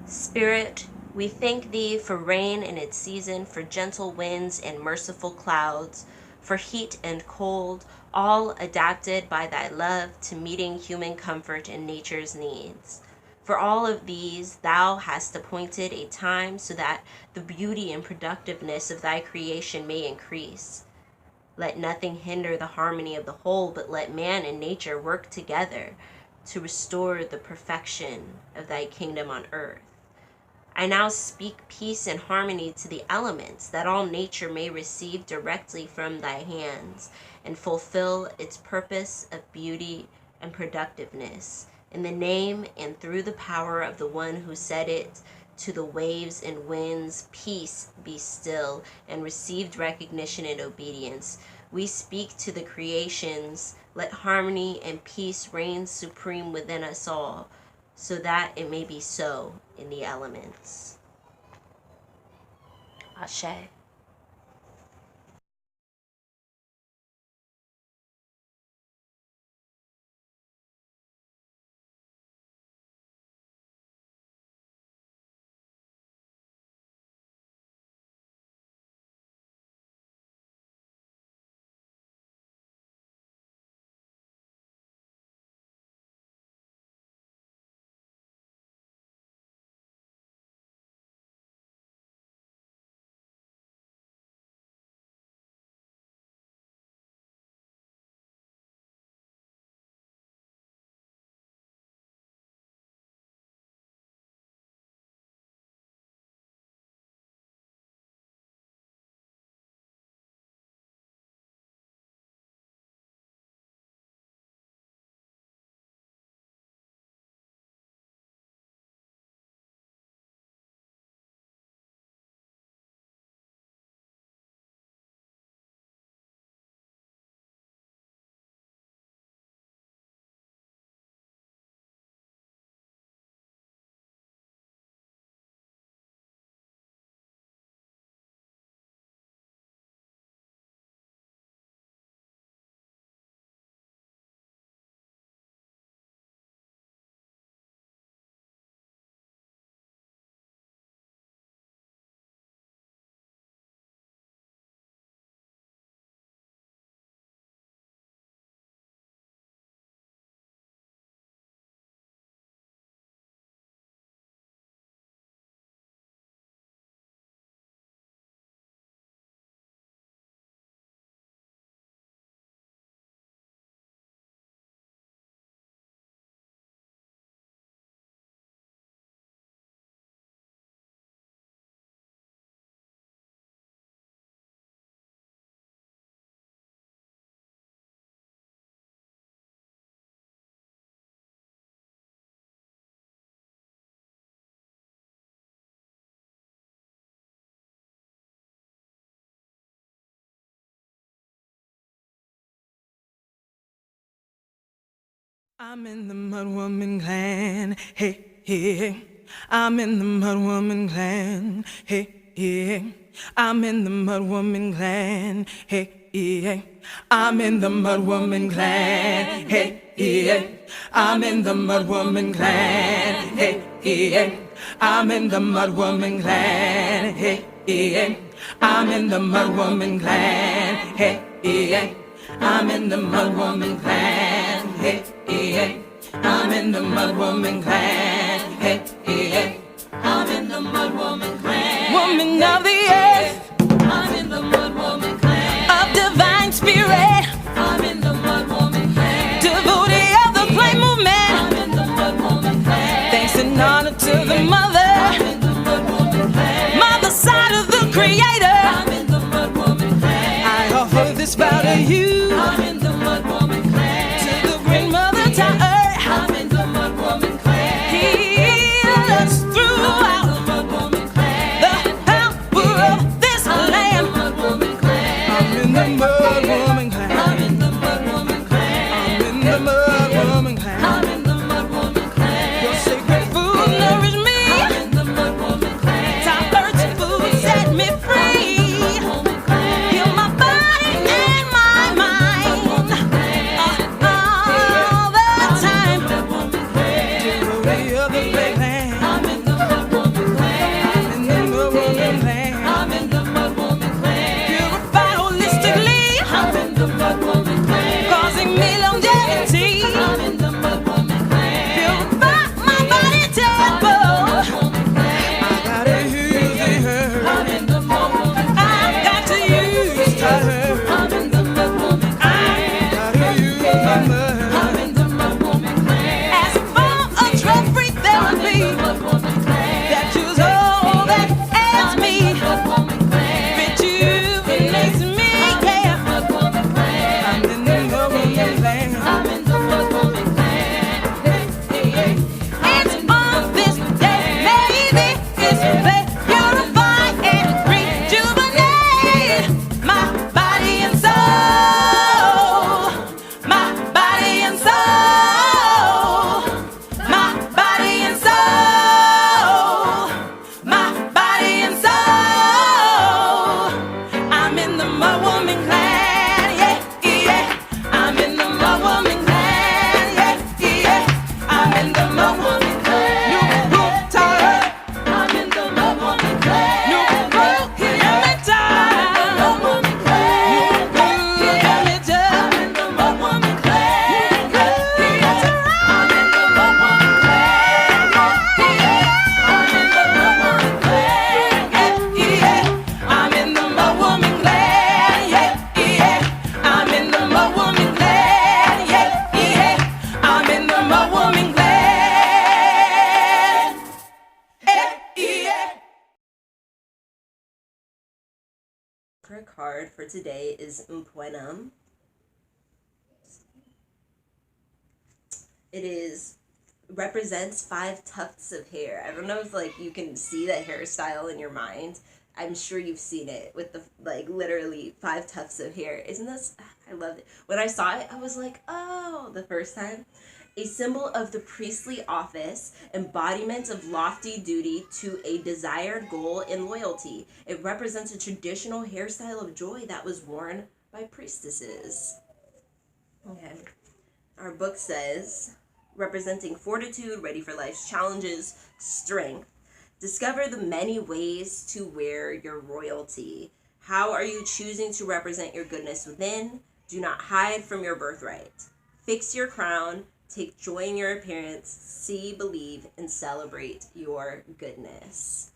Spirit, we thank thee for rain in its season, for gentle winds and merciful clouds, for heat and cold, all adapted by thy love to meeting human comfort and nature's needs. For all of these, thou hast appointed a time so that the beauty and productiveness of thy creation may increase. Let nothing hinder the harmony of the whole, but let man and nature work together to restore the perfection of thy kingdom on earth. I now speak peace and harmony to the elements, that all nature may receive directly from thy hands and fulfill its purpose of beauty and productiveness. In the name and through the power of the one who said it to the waves and winds, peace, be still, and received recognition and obedience. We speak to the creations, let harmony and peace reign supreme within us all, so that it may be so in the elements. Ashe. I'm in the Mud Woman clan, hey, hey. I'm in the Mud Woman clan, hey, hey. I'm in the Mud Woman clan, hey, hey. I'm in the Mud Woman clan, hey, hey. I'm in the Mud Woman clan, hey, hey. I'm in the Mud Woman clan, hey, hey. I'm in the Mud Woman clan, hey, hey. I'm in the Mud Woman clan, hey, hey. I'm in the Mud Woman clan, hey, hey. I'm in the Mud Woman clan, woman of the earth. I'm in the Mud Woman clan, of divine spirit. I'm in the Mud Woman clan, devotee of the flame movement. I'm in the Mud Woman clan, thanks and honor to the mother. I'm in the Mud Woman clan, mother side of the creator. I'm in the Mud Woman clan, I offer this vow to you. I'm in the Mud Woman clan, to the great mother to earth. I'm in the Mud Woman clan, heal us throughout the Mud Woman clan, the power of this land. I'm in the Mud Woman clan, I'm in the Mud Woman clan, I'm in the Mud Woman clan, I'm in the Mud Woman clan. Your sacred food nourish me. I'm in the Mud Woman clan, top earth's food set me free. Heal my body and my mind. the Mud Woman Clan. Causing me longevity. I'm in the Mud Woman Clan. Purify my body temple. I gotta use her. I'm in the Mud Woman Clan. I've got to use her. I'm in the Mud Woman Clan. I gotta use my mud. I'm in the Mud Woman Clan. As a form of drug-free therapy. I'm in the Mud Woman Clan. That cures all that ails me. Rejuvenates me, yeah. I'm in the Mud Woman Clan. I'm in the Mud Woman Clan. It's on this day, maybe it's play, purify and rejuvenate my body and soul. My body and soul. My body and soul. My body and soul. I'm in the Mud Woman Clan, yeah, yeah. I'm in the Mud Woman Clan, yeah, yeah. I'm in the Mud Woman Clan. New root tire. I'm in the Mud Woman Clan. New root healer. Mud Woman Clan. New root healer. I'm in the Mud Woman Clan. I'm in the Mud Woman Clan. I'm in the Mud Woman Clan, yeah, yeah. I'm in the Mud Woman Clan, yeah, yeah. I'm in the Mud Woman Clan, yeah, yeah. I'm in the Mud Woman Clan, yeah, yeah. Our card for today is Mpuenam. It represents 5 tufts of hair. I don't know if you can see that hairstyle in your mind. I'm sure you've seen it with the literally 5 tufts of hair. Isn't this? I love it. When I saw it, I was like, oh, the first time. A symbol of the priestly office, embodiment of lofty duty to a desired goal and loyalty. It represents a traditional hairstyle of joy that was worn by priestesses. Okay. Our book says, representing fortitude, ready for life's challenges, strength. Discover the many ways to wear your royalty. How are you choosing to represent your goodness within? Do not hide from your birthright. Fix your crown. Take joy in your appearance. See, believe, and celebrate your goodness.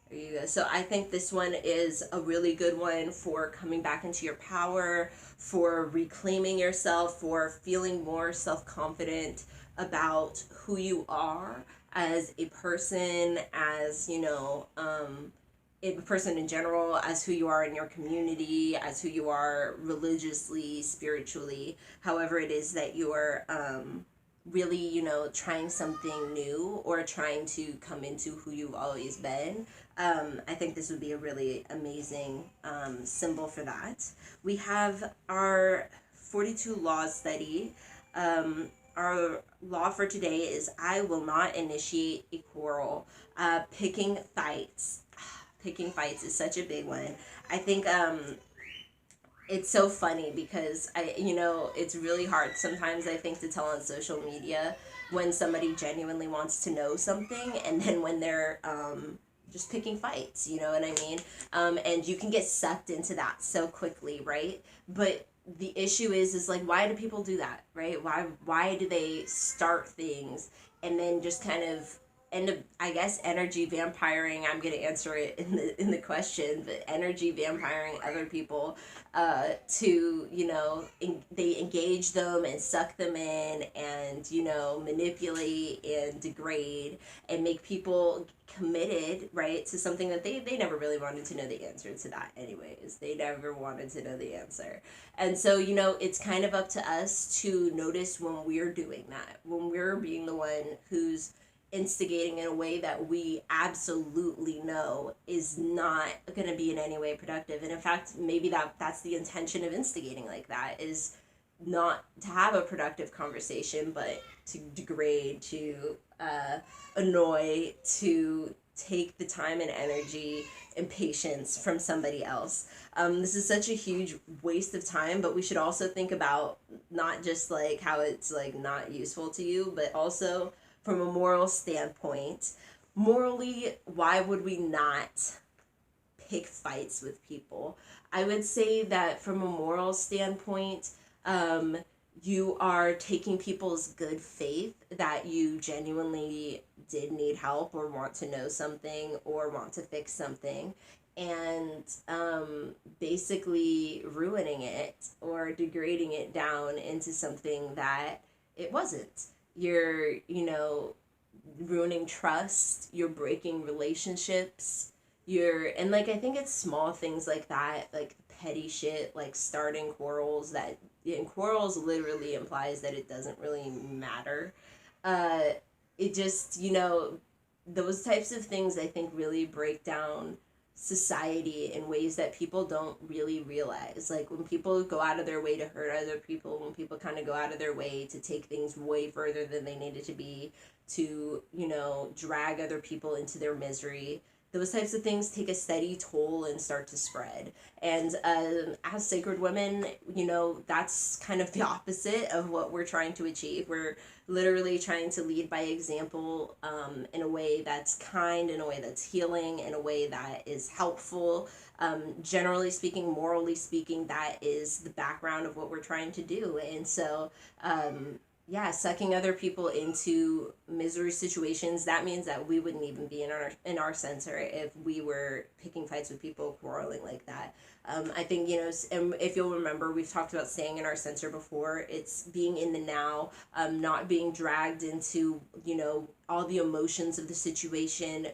There you go. So I think this one is a really good one for coming back into your power, for reclaiming yourself, for feeling more self-confident about who you are as a person, as, a person in general, as who you are in your community, as who you are religiously, spiritually, however it is that you're really, trying something new or trying to come into who you've always been. I think this would be a really amazing symbol for that. We have our 42 laws study. Our law for today is I will not initiate a quarrel. Picking fights. Picking fights is such a big one. I think it's so funny because it's really hard sometimes, I think, to tell on social media when somebody genuinely wants to know something and then when they're just picking fights, you know what I mean? And you can get sucked into that so quickly, right? But the issue is why do people do that, right? Why do they start things and then just kind of end up, I guess, energy vampiring? I'm going to answer it in the question, but energy vampiring other people to, they engage them and suck them in and, manipulate and degrade and make people committed, right, to something that they never really wanted to know the answer to that anyways. They never wanted to know the answer. And so, it's kind of up to us to notice when we're doing that, when we're being the one who's instigating in a way that we absolutely know is not going to be in any way productive. And in fact, maybe that's the intention of instigating like that, is not to have a productive conversation, but to degrade, to annoy, to take the time and energy and patience from somebody else. This is such a huge waste of time, but we should also think about not just how it's not useful to you, but also from a moral standpoint. Morally, why would we not pick fights with people. I would say that from a moral standpoint, um, you are taking people's good faith that you genuinely did need help or want to know something or want to fix something, and basically ruining it or degrading it down into something that it wasn't. You're, ruining trust, you're breaking relationships, and like I think it's small things like that, like petty shit, like starting quarrels that, and quarrels literally implies that it doesn't really matter. Uh, it just, those types of things I think really break down society in ways that people don't really realize. Like when people go out of their way to hurt other people, when people kind of go out of their way to take things way further than they needed to be, to, drag other people into their misery. Those types of things take a steady toll and start to spread. And as sacred women, that's kind of the opposite of what we're trying to achieve. We're literally trying to lead by example, in a way that's kind, in a way that's healing, in a way that is helpful. Generally speaking, morally speaking, that is the background of what we're trying to do. And so, yeah, sucking other people into misery situations, that means that we wouldn't even be in our center if we were picking fights with people, quarreling like that. I think, and if you'll remember, we've talked about staying in our center before. It's being in the now, not being dragged into, all the emotions of the situation,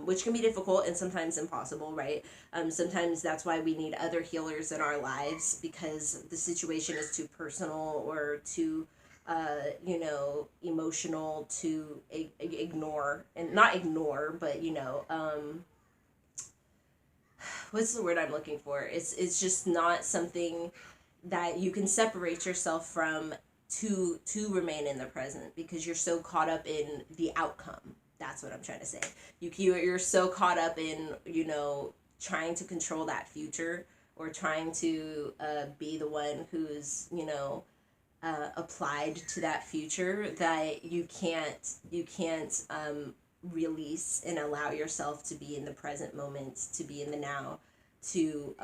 which can be difficult and sometimes impossible, right? Sometimes that's why we need other healers in our lives, because the situation is too personal or too emotional to ignore, and not ignore, but what's the word I'm looking for? It's just not something that you can separate yourself from to remain in the present, because you're so caught up in the outcome. That's what I'm trying to say. You're so caught up in trying to control that future, or trying to be the one who's applied to that future, that you can't release and allow yourself to be in the present moment, to be in the now, to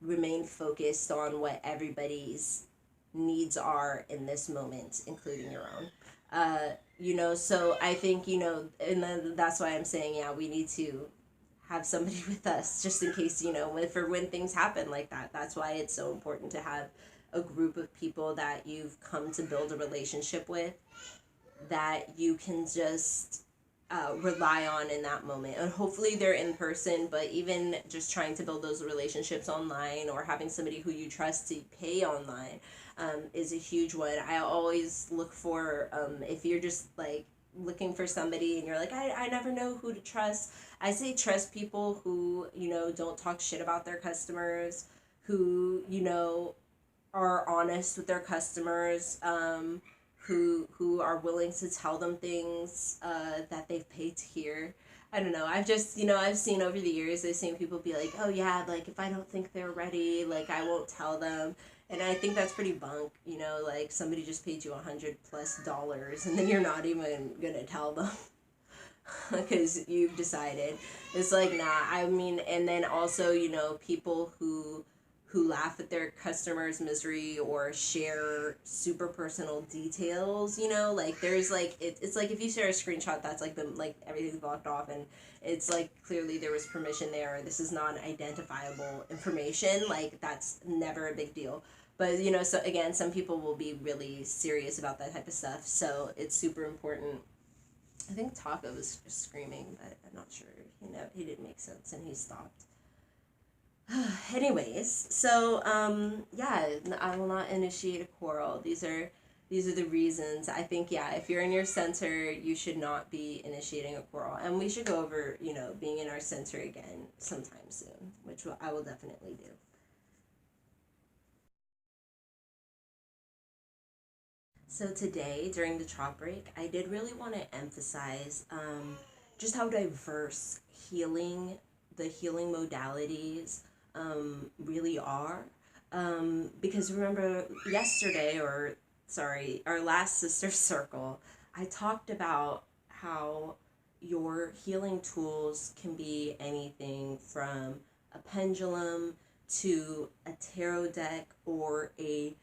remain focused on what everybody's needs are in this moment, including your own. So I think, and then that's why I'm saying, yeah, we need to have somebody with us, just in case, for when things happen like that. That's why it's so important to have a group of people that you've come to build a relationship with, that you can just rely on in that moment. And hopefully they're in person, but even just trying to build those relationships online, or having somebody who you trust to pay online, is a huge one. I always look for, if you're just like looking for somebody and you're like, I never know who to trust, I say trust people who, don't talk shit about their customers, who, are honest with their customers, who are willing to tell them things that they've paid to hear. I don't know. I've just, I've seen over the years, I've seen people be like, oh yeah, like if I don't think they're ready, like I won't tell them. And I think that's pretty bunk, like somebody just paid you $100+ and then you're not even gonna tell them because you've decided. It's like, nah, I mean, and then also, people who laugh at their customers' misery or share super personal details, like there's like it's like if you share a screenshot that's like everything's blocked off, and it's like clearly there was permission there, or this is non-identifiable information, like that's never a big deal. But so again, some people will be really serious about that type of stuff, so it's super important. I think Taco was just screaming, but I'm not sure. He didn't make sense and he stopped. Anyways, so yeah, I will not initiate a quarrel. These are the reasons. I think, yeah, if you're in your center, you should not be initiating a quarrel, and we should go over being in our center again sometime soon, which I will definitely do. So today, during the chop break, I did really want to emphasize just how diverse the healing modalities really are. Because remember yesterday, or sorry, our last sister circle, I talked about how, your healing tools can be anything from a pendulum to a tarot deck or a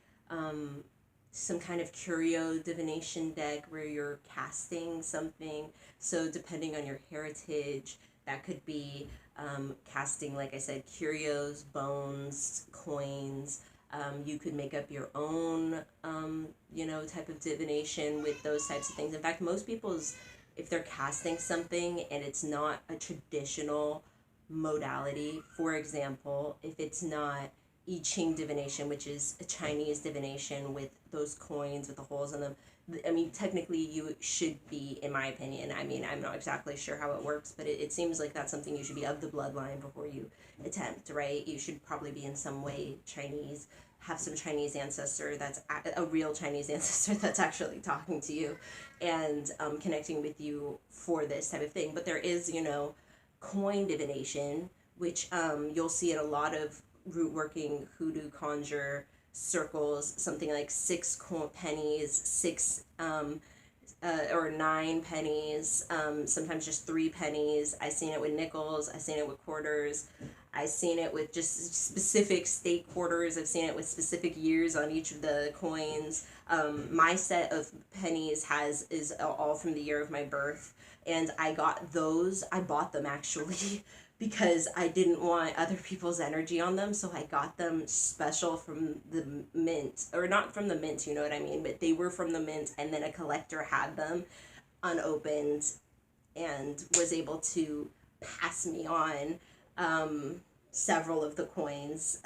some kind of curio divination deck where you're casting something. So depending on your heritage, that could be casting, like I said, curios, bones, coins. You could make up your own, type of divination with those types of things. In fact, most people's, if they're casting something and it's not a traditional modality, for example, if it's not I Ching divination, which is a Chinese divination with those coins with the holes in them. I mean, technically, you should be, in my opinion. I mean, I'm not exactly sure how it works, but it seems like that's something you should be of the bloodline before you attempt, right? You should probably be in some way Chinese, have some Chinese ancestor that's a real Chinese ancestor that's actually talking to you and connecting with you for this type of thing. But there is, coin divination, which you'll see in a lot of root working hoodoo conjure circles, something like pennies, six or 9 pennies, sometimes just 3 pennies. I've seen it with nickels, I've seen it with quarters, I've seen it with just specific state quarters, I've seen it with specific years on each of the coins. My set of pennies is all from the year of my birth, and I bought them actually because I didn't want other people's energy on them, so I got them special from the mint, or not from the mint, you know what I mean, but they were from the mint, and then a collector had them unopened and was able to pass me on several of the coins.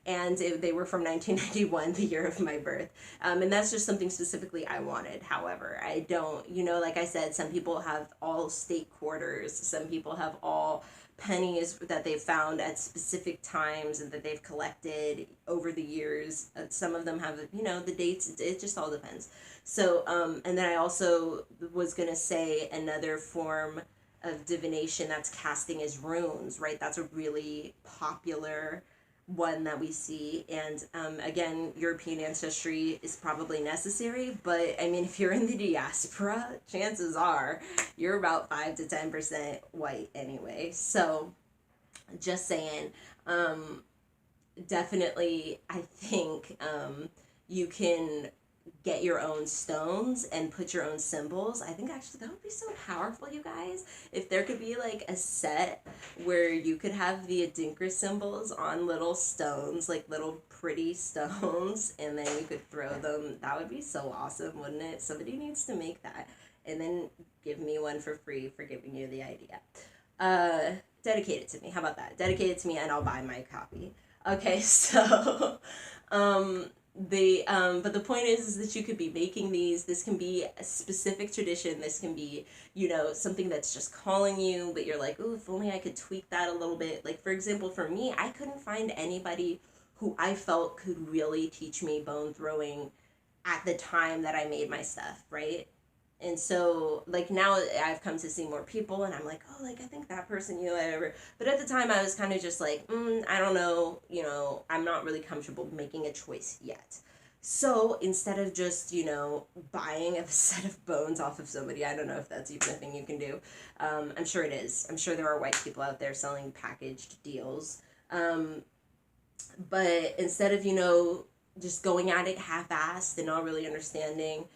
And they were from 1991, the year of my birth. And that's just something specifically I wanted. However, I don't, like I said, some people have all state quarters, some people have all pennies that they've found at specific times and that they've collected over the years. Some of them have, the dates, it just all depends. So, and then I also was going to say another form of divination that's casting is runes, right? That's a really popular one that we see. And again, European ancestry is probably necessary, but I mean, if you're in the diaspora, chances are you're about 5 to 10% white anyway. So just saying, definitely I think you can get your own stones and put your own symbols. I think actually that would be so powerful, you guys. If there could be like a set where you could have the Adinkra symbols on little stones, like little pretty stones, and then you could throw them, that would be so awesome, wouldn't it? Somebody needs to make that and then give me one for free for giving you the idea. Dedicate it to me. How about that? Dedicate it to me and I'll buy my copy. Okay, so but the point is that you could be making these. This can be a specific tradition. This can be, something that's just calling you, but you're like, oh, if only I could tweak that a little bit. Like, for example, for me, I couldn't find anybody who I felt could really teach me bone throwing at the time that I made my stuff, right? And so, like, now I've come to see more people, and I'm like, oh, like, I think that person, whatever. But at the time, I was kind of just like, I don't know, I'm not really comfortable making a choice yet. So instead of just, buying a set of bones off of somebody, I don't know if that's even a thing you can do. I'm sure it is. I'm sure there are white people out there selling packaged deals. But instead of, just going at it half-assed and not really understanding,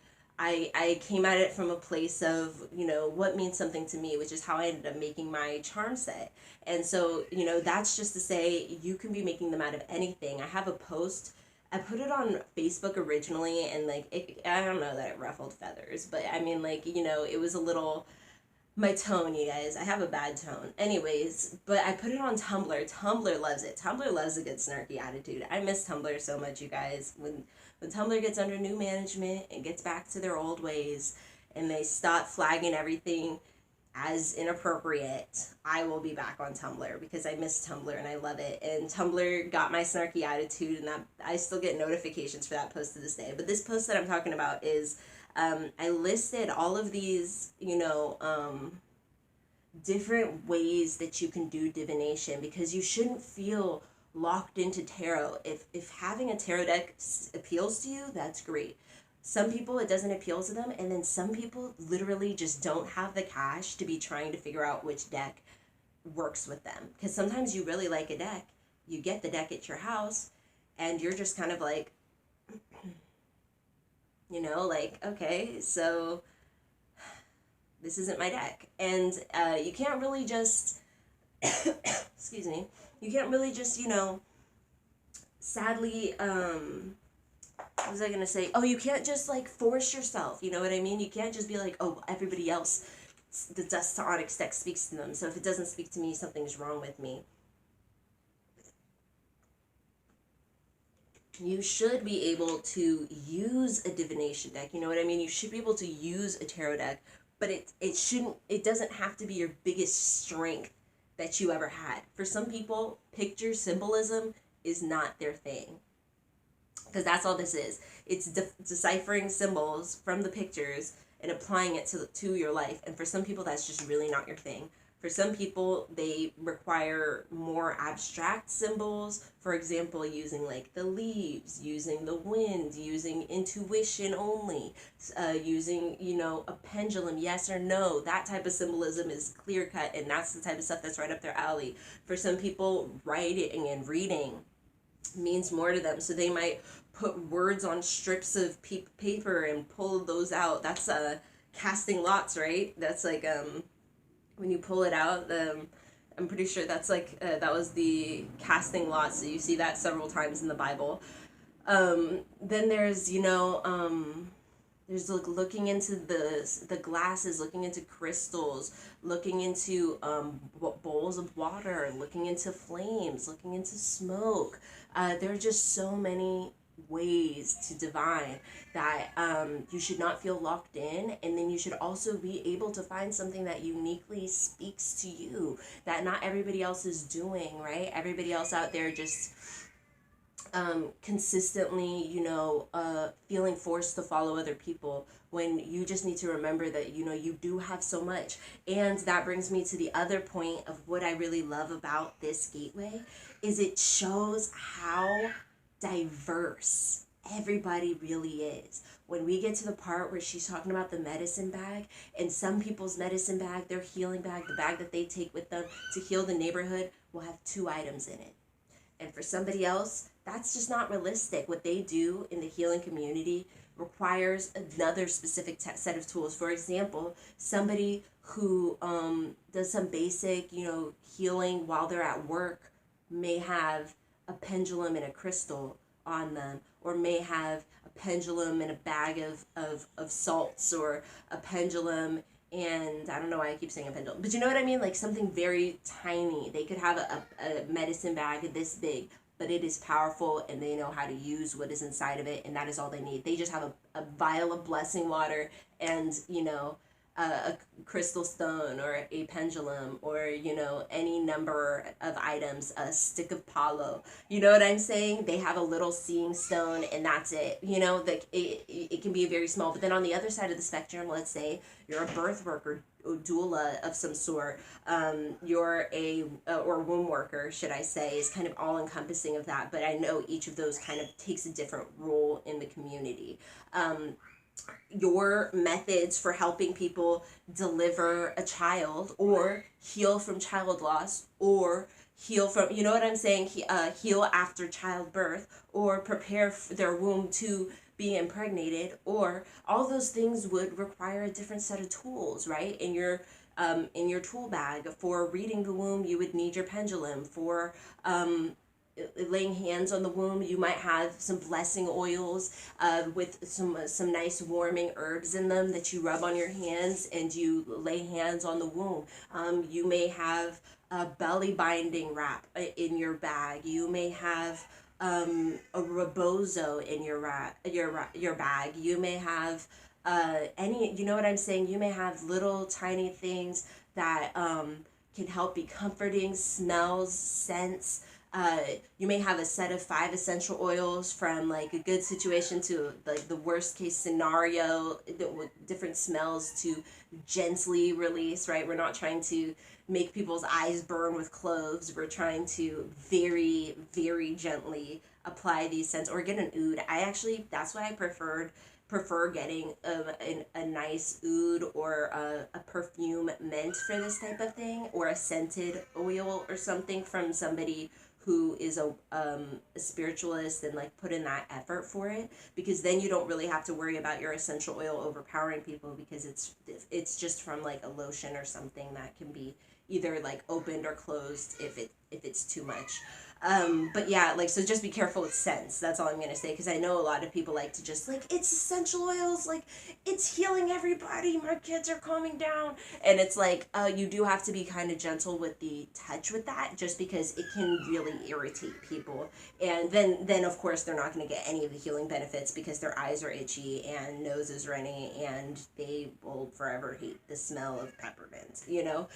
I came at it from a place of, what means something to me, which is how I ended up making my charm set. And so, that's just to say you can be making them out of anything. I have a post, I put it on Facebook originally, and like, I don't know that it ruffled feathers, but I mean, like, it was a little, my tone, you guys, I have a bad tone. Anyways, but I put it on Tumblr. Tumblr loves it. Tumblr loves a good snarky attitude. I miss Tumblr so much, you guys. When Tumblr gets under new management and gets back to their old ways and they stop flagging everything as inappropriate, I will be back on Tumblr because I miss Tumblr and I love it. And Tumblr got my snarky attitude, and that I still get notifications for that post to this day. But this post that I'm talking about is I listed all of these, different ways that you can do divination, because you shouldn't feel locked into tarot. If having a tarot deck appeals to you, that's great. Some people, it doesn't appeal to them, and then some people literally just don't have the cash to be trying to figure out which deck works with them. Because sometimes you really like a deck, you get the deck at your house, and you're just kind of like, like, okay, so this isn't my deck. And you can't really just, excuse me, you can't really just, sadly, what was I gonna say? Oh, you can't just like force yourself. You know what I mean? You can't just be like, oh, everybody else, the Dust to Onyx deck speaks to them. So if it doesn't speak to me, something's wrong with me. You should be able to use a divination deck. You know what I mean? You should be able to use a tarot deck, but it doesn't have to be your biggest strength that you ever had. For some people, picture symbolism is not their thing, because that's all this is. It's deciphering symbols from the pictures and applying it to your life. And for some people, that's just really not your thing. For some people, they require more abstract symbols. For example, using like the leaves, using the wind, using intuition only, using, a pendulum, yes or no. That type of symbolism is clear cut, and that's the type of stuff that's right up their alley. For some people, writing and reading means more to them, so they might put words on strips of paper and pull those out. That's casting lots, right? That's like when you pull it out, I'm pretty sure that's like that was the casting lots. So you see that several times in the Bible. Then there's there's like looking into the glasses, looking into crystals, looking into bowls of water, looking into flames, looking into smoke. There are just so many ways to divine that you should not feel locked in, and then you should also be able to find something that uniquely speaks to you that not everybody else is doing, right? Everybody else out there just consistently, feeling forced to follow other people, when you just need to remember that, you do have so much. And that brings me to the other point of what I really love about this gateway is it shows how diverse everybody really is. When we get to the part where she's talking about the medicine bag, and some people's medicine bag, their healing bag, the bag that they take with them to heal the neighborhood, will have 2 items in it. And for somebody else, that's just not realistic. What they do in the healing community requires another specific set of tools. For example, somebody who does some basic, healing while they're at work may have a pendulum and a crystal on them, or may have a pendulum and a bag of salts, or a pendulum and I don't know why I keep saying a pendulum, but you know what I mean? Like something very tiny. They could have a medicine bag this big, but it is powerful, and they know how to use what is inside of it, and that is all they need. They just have a vial of blessing water and, a crystal stone or a pendulum, or any number of items, a stick of palo. You know what I'm saying? They have a little seeing stone, and that's it. It can be very small. But then on the other side of the spectrum, let's say you're a birth worker, doula of some sort, you're a or womb worker, should I say, is kind of all encompassing of that. But I know each of those kind of takes a different role in the community. Your methods for helping people deliver a child, or heal from child loss, or heal from, you know what I'm saying, heal after childbirth, or prepare their womb to be impregnated, or all those things would require a different set of tools, right? In your tool bag. For reading the womb, you would need your pendulum. For laying hands on the womb, you might have some blessing oils with some nice warming herbs in them that you rub on your hands, and you lay hands on the womb. You may have a belly binding wrap in your bag. You may have a rebozo in your bag. You may have any, you know what I'm saying? You may have little tiny things that can help be comforting, smells, scents. You may have a set of 5 essential oils, from like a good situation to like the worst case scenario, with different smells to gently release, right? We're not trying to make people's eyes burn with cloves. We're trying to very, very gently apply these scents, or get an oud. That's why I preferred prefer getting a nice oud or a perfume mint for this type of thing, or a scented oil or something from somebody who is a spiritualist and like put in that effort for it, because then you don't really have to worry about your essential oil overpowering people, because it's just from like a lotion or something that can be either like opened or closed if it's too much. But yeah, like, so just be careful with scents. That's all I'm gonna say, because I know a lot of people like to just like, it's essential oils, like it's healing everybody. My kids are calming down, and it's like, you do have to be kind of gentle with the touch with that, just because it can really irritate people. And then of course they're not gonna get any of the healing benefits because their eyes are itchy and nose is runny, and they will forever hate the smell of peppermint. You know.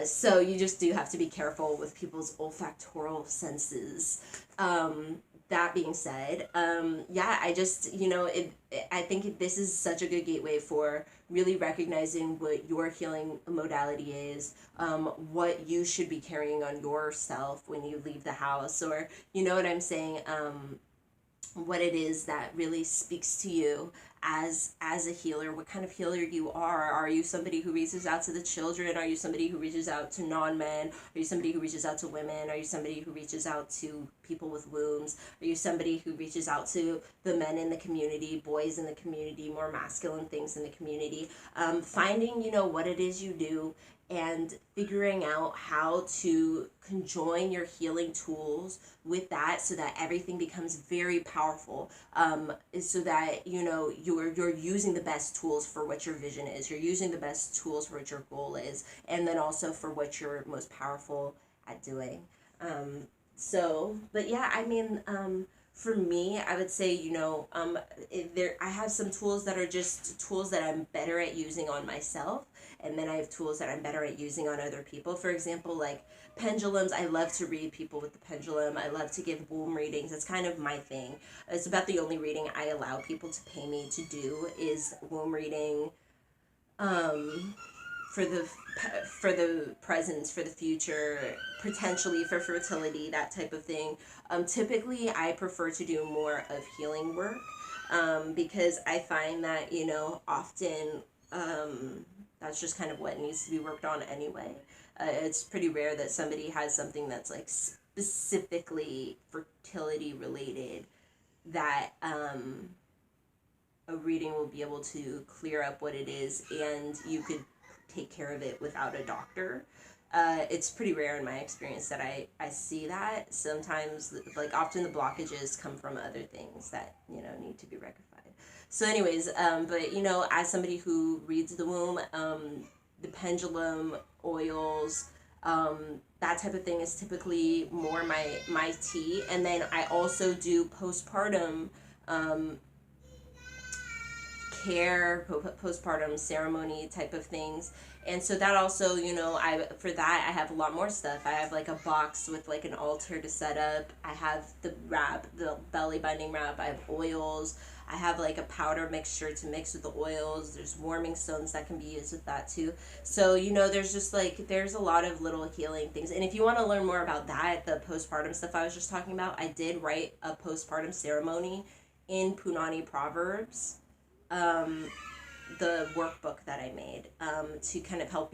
So you just do have to be careful with people's olfactoral senses. That being said, yeah, I just, I think this is such a good gateway for really recognizing what your healing modality is, what you should be carrying on yourself when you leave the house, or, you know what I'm saying, what it is that really speaks to you as a healer, what kind of healer you are you somebody who reaches out to the children, are you somebody who reaches out to non-men, are you somebody who reaches out to women, are you somebody who reaches out to people with wombs, are you somebody who reaches out to the men in the community, boys in the community, more masculine things in the community. Finding, what it is you do, and figuring out how to conjoin your healing tools with that, so that everything becomes very powerful, so that you're using the best tools for what your vision is, you're using the best tools for what your goal is, and then also for what you're most powerful at doing. But yeah, I mean, for me, I would say, I have some tools that are just tools that I'm better at using on myself, and then I have tools that I'm better at using on other people. For example, like pendulums, I love to read people with the pendulum. I love to give womb readings. It's kind of my thing. It's about the only reading I allow people to pay me to do is womb reading, um, for the presence, for the future, potentially for fertility, that type of thing. Typically, I prefer to do more of healing work, because I find that often, that's just kind of what needs to be worked on anyway. It's pretty rare that somebody has something that's like specifically fertility related, that a reading will be able to clear up what it is, and you could take care of it without a doctor. It's pretty rare in my experience that I see that. Sometimes, like, often the blockages come from other things that need to be rectified. So anyways, but as somebody who reads the womb, the pendulum, oils, that type of thing is typically more my tea. And then I also do postpartum, um, care, postpartum ceremony type of things. And so that also, I for that I have a lot more stuff. I have like a box with like an altar to set up. I have the wrap, the belly binding wrap. I have oils. I have like a powder mixture to mix with the oils. There's warming stones that can be used with that too. So, there's just like, there's a lot of little healing things. And if you want to learn more about that, the postpartum stuff I was just talking about, I did write a postpartum ceremony in Punani Proverbs, um, the workbook that I made, to kind of help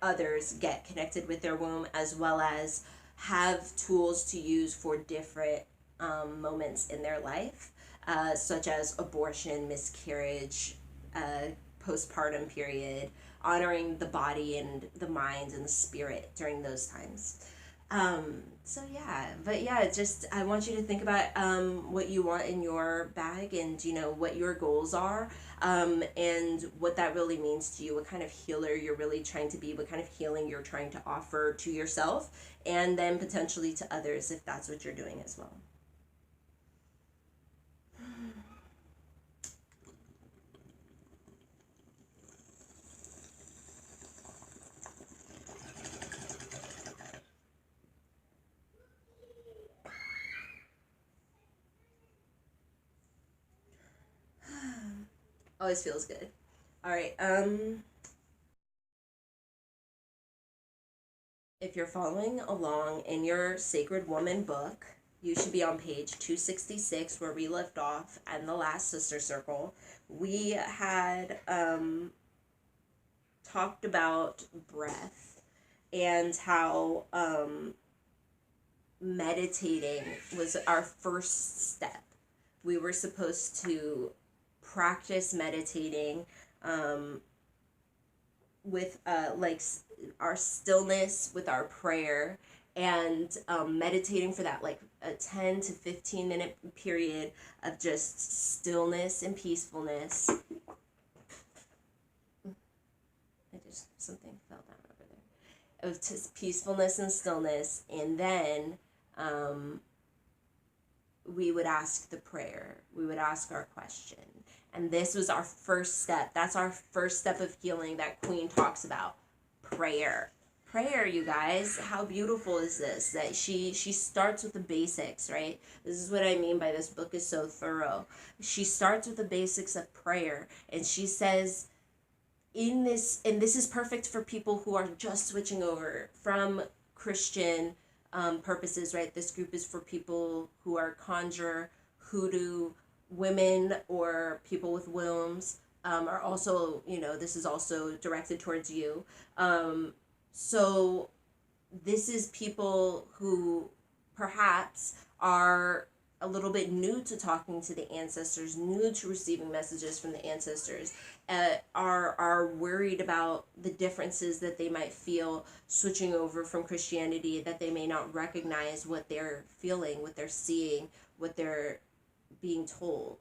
others get connected with their womb, as well as have tools to use for different, moments in their life, such as abortion, miscarriage, postpartum period, honoring the body and the mind and the spirit during those times. So yeah, but yeah, just I want you to think about what you want in your bag, and what your goals are, and what that really means to you, what kind of healer you're really trying to be, what kind of healing you're trying to offer to yourself, and then potentially to others if that's what you're doing as well. Always feels good. All right. If you're following along in your Sacred Woman book, You should be on page 266 where we left off and the last sister circle. We had talked about breath and how meditating was our first step. We were supposed to practice meditating with like our stillness, with our prayer, and meditating for that like a 10 to 15 minute period of just stillness and peacefulness. Something fell down over there. Of just peacefulness and stillness, and then we would ask the prayer. We would ask our question. And this was our first step. That's our first step of healing that Queen talks about. Prayer. Prayer, you guys. How beautiful is this? That she starts with the basics, right? This is what I mean by this book is so thorough. She starts with the basics of prayer, and she says in this, and this is perfect for people who are just switching over from Christian purposes, right? This group is for people who are conjure, hoodoo, women, or people with wombs. Are also, this is also directed towards you. So this is people who perhaps are a little bit new to talking to the ancestors, new to receiving messages from the ancestors, are worried about the differences that they might feel switching over from Christianity, that they may not recognize what they're feeling, what they're seeing, what they're being told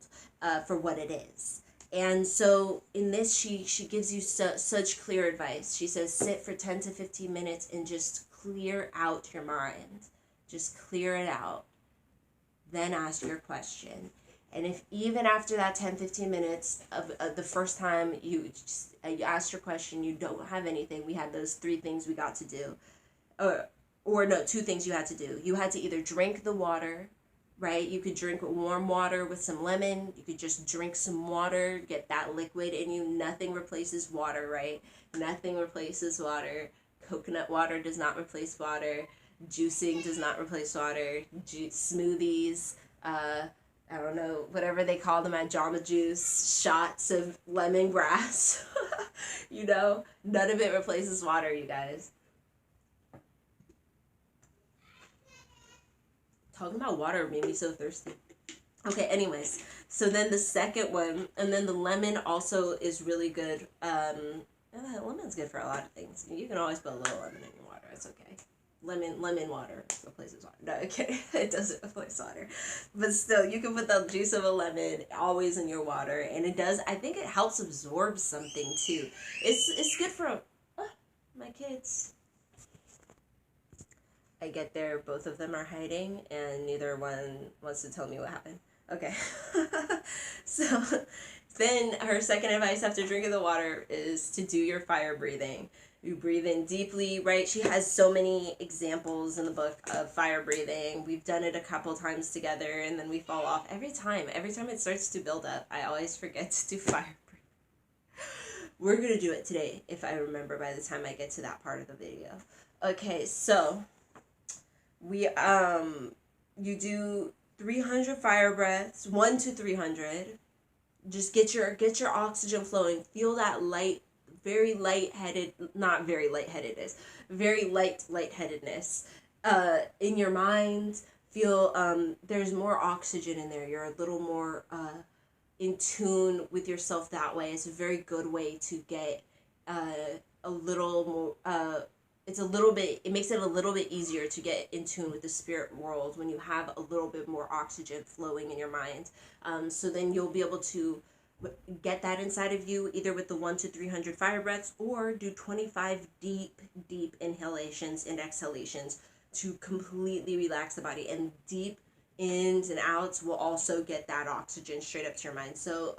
for what it is. And so in this, she gives you such clear advice. She says, sit for 10 to 15 minutes and just clear out your mind. Just clear it out. Then ask your question. And if even after that 10-15 minutes of the first time you asked your question, you don't have anything, we had those 3 things we got to do. Or no, 2 things you had to do. You had to either drink the water, right? You could drink warm water with some lemon. You could just drink some water, get that liquid in you. Nothing replaces water, right? Nothing replaces water. Coconut water does not replace water. Juicing does not replace water. Smoothies, I don't know, whatever they call them at Jamba Juice, shots of lemongrass. None of it replaces water, you guys. Talking about water made me so thirsty. Okay, anyways, so then the second one, and then the lemon also is really good. Lemon's good for a lot of things. You can always put a little lemon in your water. It's okay. Lemon water replaces water. No, okay, it doesn't replace water, but still, you can put the juice of a lemon always in your water, and it does. I think it helps absorb something too. It's good for my kids. I get there, both of them are hiding, and neither one wants to tell me what happened. Okay. So then her second advice after drinking the water is to do your fire breathing. You breathe in deeply, right? She has so many examples in the book of fire breathing. We've done it a couple times together, and then we fall off every time. Every time it starts to build up, I always forget to do fire breathing. We're going to do it today, if I remember by the time I get to that part of the video. Okay, so you do 300 fire breaths, 1 to 300. Just get your oxygen flowing. Feel that light, very lightheaded, not very lightheadedness, very lightheadedness in your mind. Feel there's more oxygen in there. You're a little more in tune with yourself that way. It's a very good way to get a little more it makes it a little bit easier to get in tune with the spirit world when you have a little bit more oxygen flowing in your mind. So then you'll be able to get that inside of you, either with the 1 to 300 fire breaths, or do 25 deep inhalations and exhalations to completely relax the body. And deep ins and outs will also get that oxygen straight up to your mind. So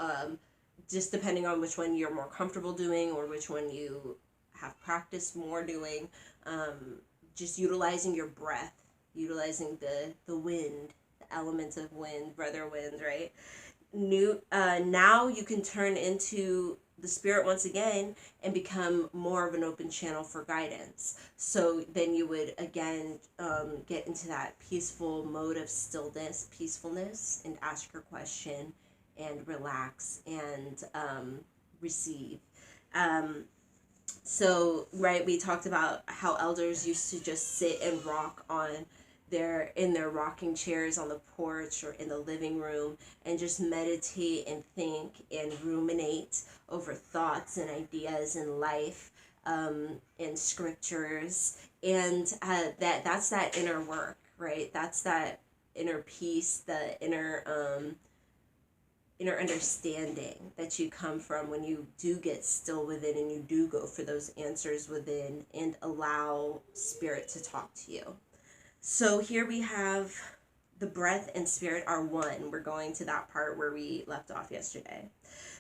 just depending on which one you're more comfortable doing or which one you have practiced more doing, just utilizing your breath, utilizing the wind, the elements of wind, brother wind, right? Now you can turn into the spirit once again and become more of an open channel for guidance. So then you would again get into that peaceful mode of stillness, peacefulness, and ask your question and relax and receive. Um, so right, we talked about how elders used to just sit and rock on their rocking chairs on the porch or in the living room and just meditate and think and ruminate over thoughts and ideas in life, in scriptures, and that's that inner work, right? That's that inner peace, the inner understanding that you come from when you do get still within and you do go for those answers within and allow spirit to talk to you. So here we have the breath and spirit are one. We're going to that part where we left off yesterday.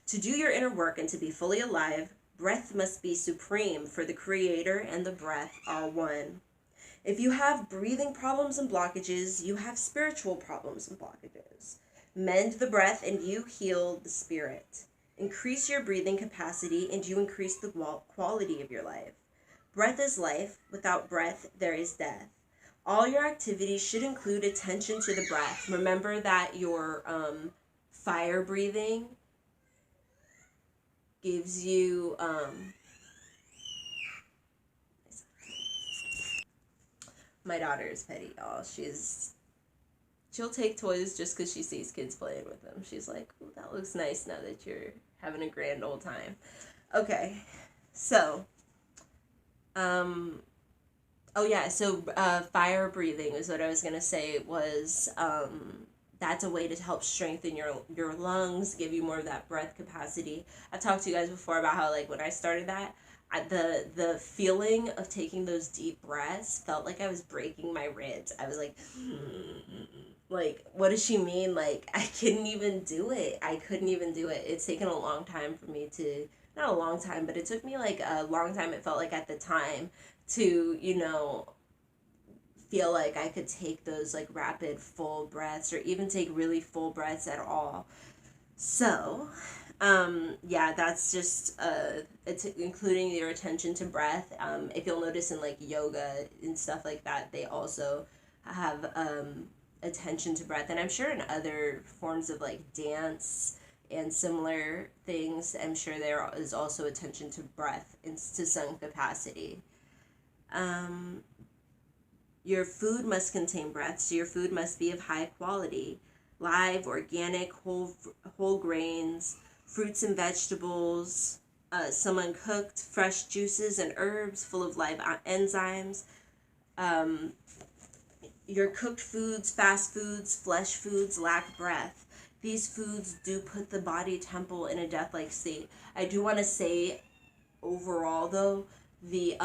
To do your inner work and to be fully alive, breath must be supreme, for the creator and the breath are one. If you have breathing problems and blockages, you have spiritual problems and blockages. Mend the breath and you heal the spirit. Increase your breathing capacity and you increase the quality of your life. Breath is life. Without breath, there is death. All your activities should include attention to the breath. Remember that your fire breathing gives you my daughter is petty, y'all. She'll take toys just because she sees kids playing with them. She's like, "Ooh, that looks nice now that you're having a grand old time." Okay, so, oh yeah, so fire breathing is what I was gonna say was that's a way to help strengthen your lungs, give you more of that breath capacity. I've talked to you guys before about how, like, when I started that, the feeling of taking those deep breaths felt like I was breaking my ribs. I was like, like, what does she mean? Like, I couldn't even do it. I couldn't even do it. It's taken a long time for me to, not a long time, but it took me like a long time, it felt like at the time, to, feel like I could take those like rapid full breaths or even take really full breaths at all. So, yeah, that's just it's including your attention to breath. If you'll notice in like yoga and stuff like that, they also have attention to breath, and I'm sure in other forms of like dance and similar things, I'm sure there is also attention to breath in to some capacity. Um, your food must contain breath, so your food must be of high quality. Live, organic, whole grains, fruits and vegetables, some uncooked, fresh juices and herbs full of live enzymes. Um, your cooked foods, fast foods, flesh foods lack breath. These foods do put the body temple in a death-like state. I do want to say overall though, the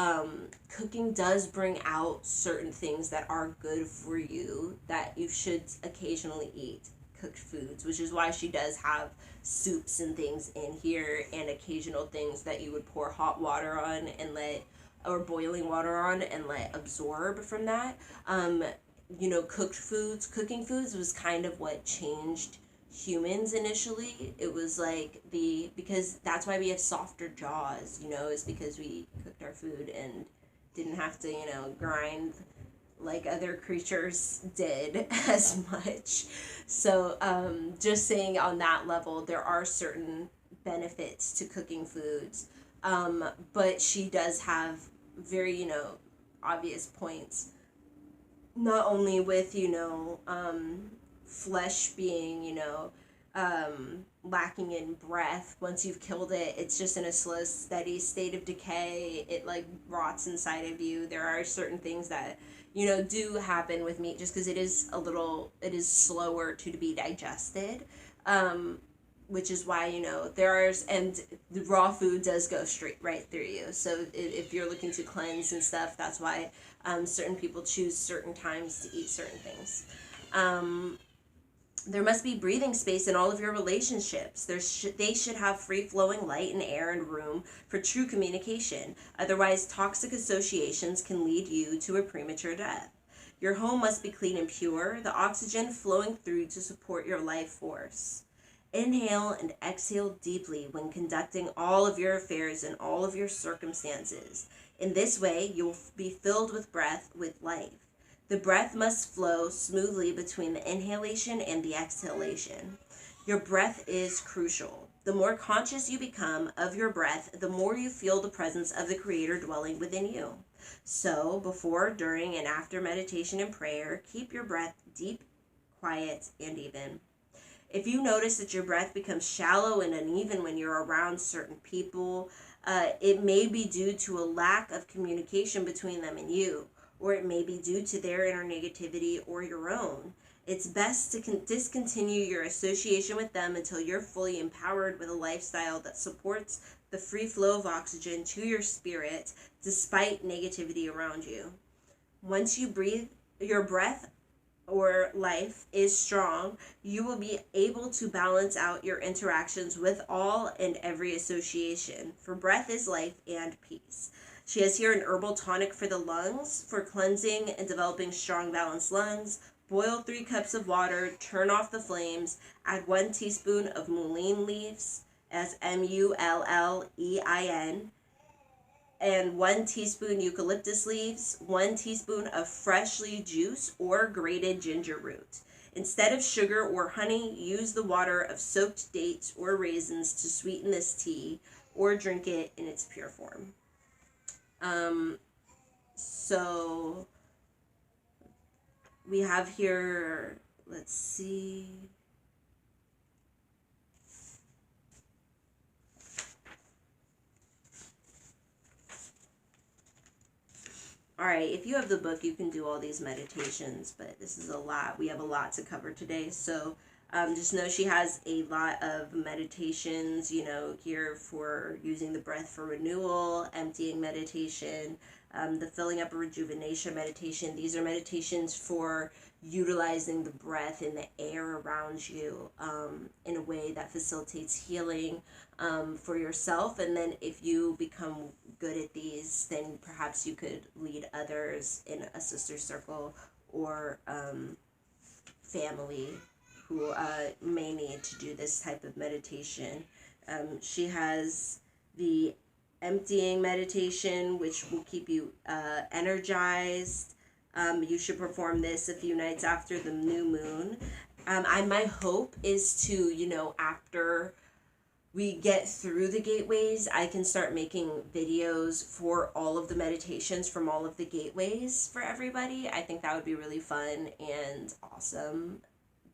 cooking does bring out certain things that are good for you that you should occasionally eat cooked foods, which is why she does have soups and things in here and occasional things that you would pour hot water on and let, or boiling water on and let absorb from that. Cooking foods was kind of what changed humans initially. It was like because that's why we have softer jaws, is because we cooked our food and didn't have to, grind like other creatures did as much. So just saying on that level, there are certain benefits to cooking foods. But she does have very, obvious points, not only with, flesh being, lacking in breath. Once you've killed it, it's just in a slow, steady state of decay. It like rots inside of you. There are certain things that, do happen with meat just because it is slower to be digested. Which is why, and the raw food does go straight right through you. So if you're looking to cleanse and stuff, that's why certain people choose certain times to eat certain things. There must be breathing space in all of your relationships. They should have free-flowing light and air and room for true communication. Otherwise, toxic associations can lead you to a premature death. Your home must be clean and pure, the oxygen flowing through to support your life force. Inhale and exhale deeply when conducting all of your affairs and all of your circumstances. In this way, you'll be filled with breath, with life. The breath must flow smoothly between the inhalation and the exhalation. Your breath is crucial. The more conscious you become of your breath, the more you feel the presence of the Creator dwelling within you. So, before, during, and after meditation and prayer, keep your breath deep, quiet, and even. If you notice that your breath becomes shallow and uneven when you're around certain people, it may be due to a lack of communication between them and you, or it may be due to their inner negativity or your own. It's best to discontinue your association with them until you're fully empowered with a lifestyle that supports the free flow of oxygen to your spirit despite negativity around you. Once you breathe, your breath or life is strong, you will be able to balance out your interactions with all and every association. For breath is life and peace. She has here an herbal tonic for the lungs, for cleansing and developing strong, balanced lungs. Boil 3 cups of water, turn off the flames, add 1 teaspoon of mullein leaves, as mullein, and 1 teaspoon eucalyptus leaves, 1 teaspoon of freshly juice or grated ginger root. Instead of sugar or honey, use the water of soaked dates or raisins to sweeten this tea, or drink it in its pure form. So we have here, let's see. All right, if you have the book, you can do all these meditations, but this is a lot. We have a lot to cover today. So just know she has a lot of meditations, here for using the breath for renewal, emptying meditation, the filling up a rejuvenation meditation. These are meditations for utilizing the breath and the air around you in a way that facilitates healing for yourself. And then if you become good at these, then perhaps you could lead others in a sister circle or family who may need to do this type of meditation. She has the emptying meditation, which will keep you energized. You should perform this a few nights after the new moon. My hope is to, after we get through the gateways, I can start making videos for all of the meditations from all of the gateways for everybody. I think that would be really fun and awesome.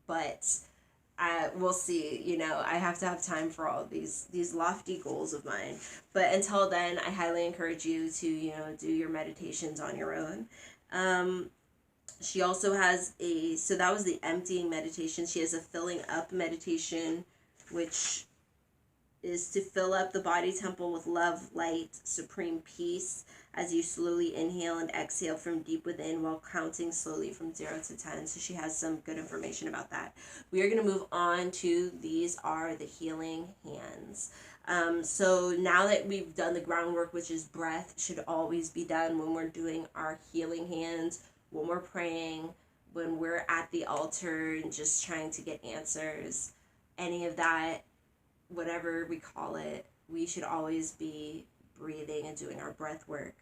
But we'll see. I have to have time for all these lofty goals of mine. But until then, I highly encourage you to do your meditations on your own. She also has so that was the emptying meditation. She has a filling up meditation, which is to fill up the body temple with love, light, supreme peace as you slowly inhale and exhale from deep within while counting slowly from 0 to 10. So she has some good information about that. We are going to move on to these are the healing hands. So now that we've done the groundwork, which is breath, should always be done when we're doing our healing hands, when we're praying, when we're at the altar and just trying to get answers, any of that, whatever we call it, we should always be breathing and doing our breath work.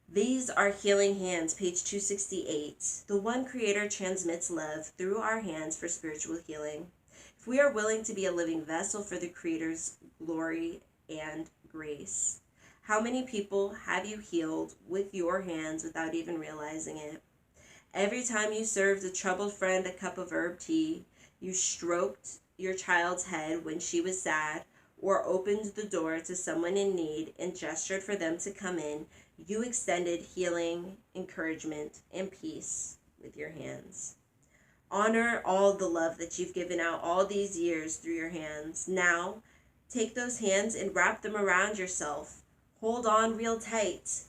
These are healing hands, page 268. The one Creator transmits love through our hands for spiritual healing. If we are willing to be a living vessel for the Creator's glory and grace, how many people have you healed with your hands without even realizing it? Every time you served a troubled friend a cup of herb tea, you stroked your child's head when she was sad, or opened the door to someone in need and gestured for them to come in, you extended healing, encouragement, and peace with your hands. Honor all the love that you've given out all these years through your hands. Now, take those hands and wrap them around yourself. Hold on real tight.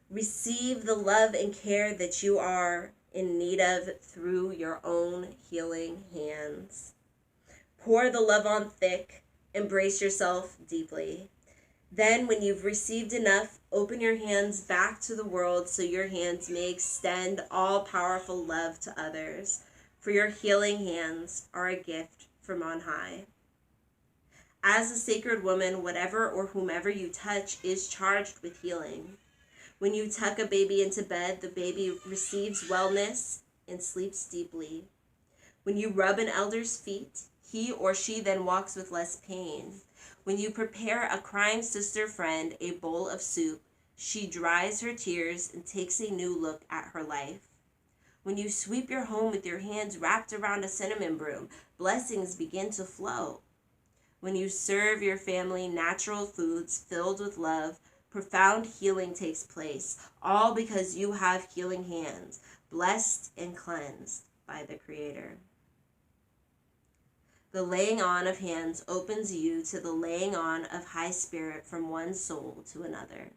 Receive the love and care that you are in need of through your own healing hands. Pour the love on thick. Embrace yourself deeply. Then, when you've received enough, open your hands back to the world so your hands may extend all-powerful love to others. For your healing hands are a gift from on high. As a sacred woman, whatever or whomever you touch is charged with healing. When you tuck a baby into bed, the baby receives wellness and sleeps deeply. When you rub an elder's feet, he or she then walks with less pain. When you prepare a crying sister friend a bowl of soup, she dries her tears and takes a new look at her life. When you sweep your home with your hands wrapped around a cinnamon broom, blessings begin to flow. When you serve your family natural foods filled with love, profound healing takes place, all because you have healing hands, blessed and cleansed by the Creator. The laying on of hands opens you to the laying on of high spirit from one soul to another.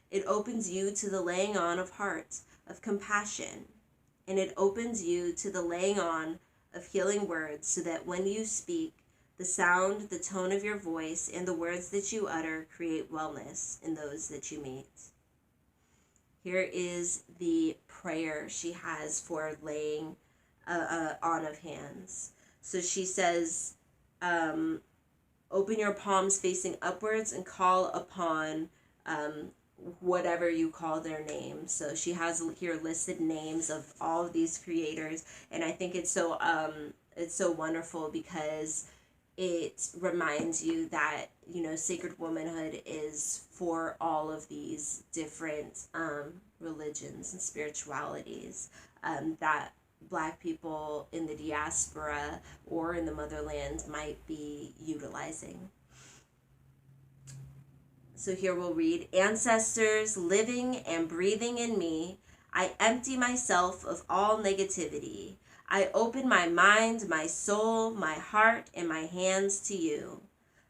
It opens you to the laying on of heart, of compassion, and it opens you to the laying on of healing words so that when you speak, the sound, the tone of your voice, and the words that you utter create wellness in those that you meet. Here is the prayer she has for laying on of hands. So she says, open your palms facing upwards and call upon whatever you call their name. So she has here listed names of all of these creators, and I think it's so wonderful because it reminds you that, you know, sacred womanhood is for all of these different religions and spiritualities that Black people in the diaspora or in the motherland might be utilizing. So here we'll read, ancestors living and breathing in me, I empty myself of all negativity. I open my mind, my soul, my heart, and my hands to you.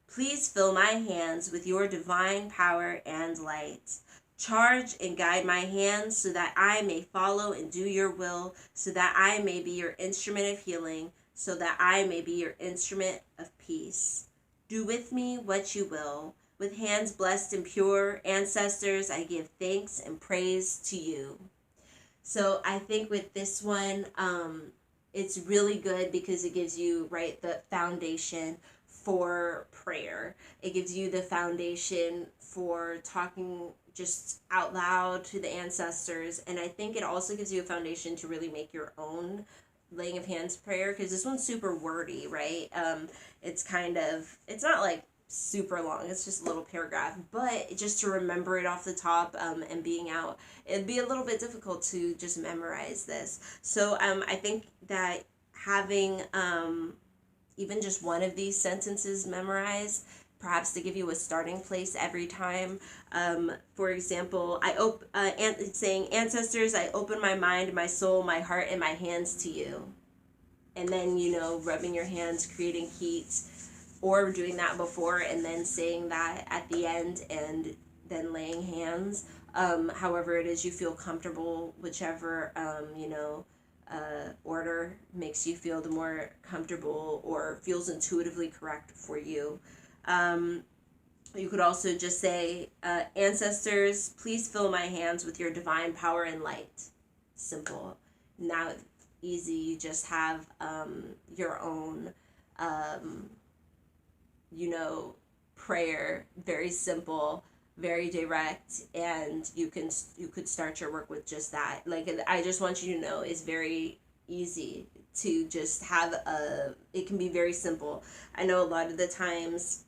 Please fill my hands with your divine power and light. Charge and guide my hands so that I may follow and do your will, so that I may be your instrument of healing, so that I may be your instrument of peace. Do with me what you will. With hands blessed and pure, ancestors, I give thanks and praise to you. So I think with this one, it's really good because it gives you, right, the foundation for prayer. It gives you the foundation for talking just out loud to the ancestors. And I think it also gives you a foundation to really make your own laying of hands prayer, because this one's super wordy, right? It's not like super long, it's just a little paragraph, but just to remember it off the top and being out, it'd be a little bit difficult to just memorize this. So I think that having even just one of these sentences memorized, perhaps to give you a starting place every time. For example, saying, ancestors, I open my mind, my soul, my heart, and my hands to you. And then, you know, rubbing your hands, creating heat, or doing that before and then saying that at the end and then laying hands. However it is you feel comfortable, whichever, order makes you feel the more comfortable or feels intuitively correct for you. You could also just say, ancestors, please fill my hands with your divine power and light. Simple. Now, easy. You just have your own, prayer. Very simple, very direct, and you could start your work with just that. Like, I just want you to know, it's very easy to just have it can be very simple. I know a lot of the times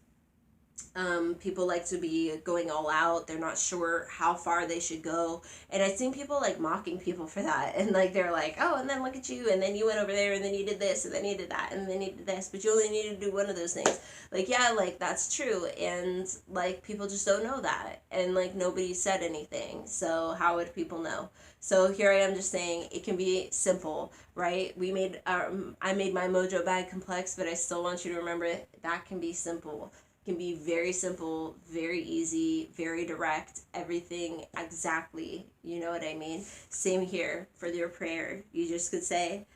people like to be going all out. They're not sure how far they should go. And I've seen people like mocking people for that. And like, they're like, oh, and then look at you. And then you went over there and then you did this and then you did that and then you did this. But you only need to do one of those things. Like, yeah, like that's true. And like, people just don't know that. And like, nobody said anything. So how would people know? So here I am just saying it can be simple, right? I made my mojo bag complex, but I still want you to remember that can be simple. Can be very simple, very easy, very direct, everything exactly. You know what I mean? Same here for your prayer. You just could say,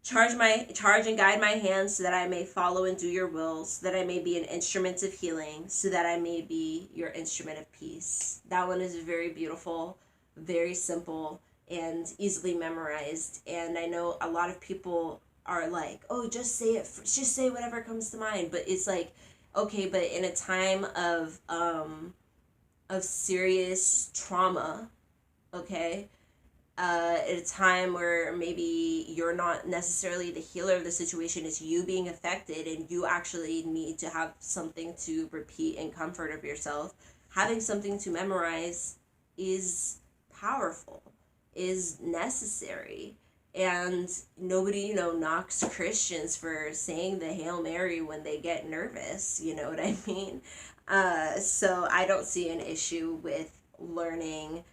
charge and guide my hands so that I may follow and do your will, so that I may be an instrument of healing, so that I may be your instrument of peace. That one is very beautiful, very simple, and easily memorized. And I know a lot of people are like, oh, just say it, just say whatever comes to mind. But it's like, Okay, but in a time of serious trauma, okay, at a time where maybe you're not necessarily the healer of the situation, it's you being affected and you actually need to have something to repeat in comfort of yourself, having something to memorize is powerful, is necessary. And nobody, knocks Christians for saying the Hail Mary when they get nervous, you know what I mean? So I don't see an issue with learning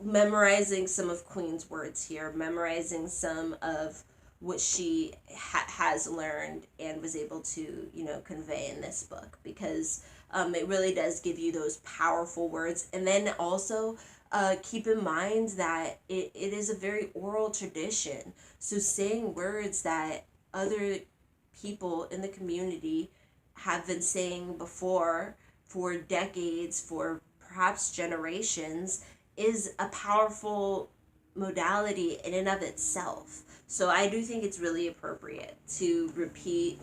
memorizing some of Queen's words here, memorizing some of what she has learned and was able to, convey in this book, because it really does give you those powerful words. And then also keep in mind that it is a very oral tradition. So saying words that other people in the community have been saying before for decades, for perhaps generations, is a powerful modality in and of itself. So I do think it's really appropriate to repeat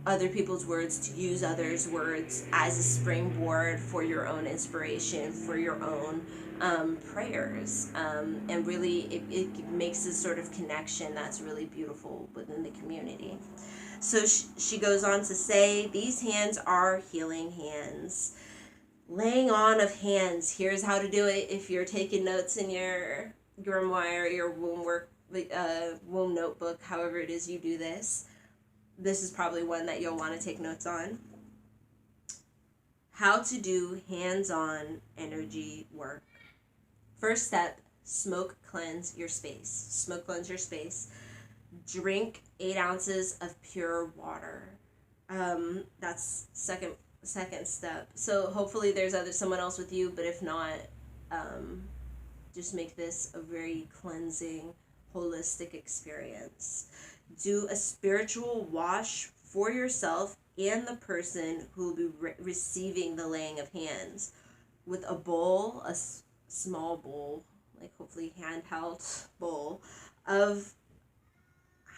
other people's words, to use others' words as a springboard for your own inspiration, for your own prayers. And really, it makes this sort of connection that's really beautiful within the community. So she goes on to say, these hands are healing hands. Laying on of hands. Here's how to do it if you're taking notes in your grimoire, your womb notebook, however it is you do this. This is probably one that you'll want to take notes on. How to do hands-on energy work. First step, smoke cleanse your space. Smoke cleanse your space. Drink 8 ounces of pure water. That's second step. So hopefully there's someone else with you, but if not, just make this a very cleansing, holistic experience. Do a spiritual wash for yourself and the person who will be receiving the laying of hands with a bowl, small bowl, like hopefully handheld bowl of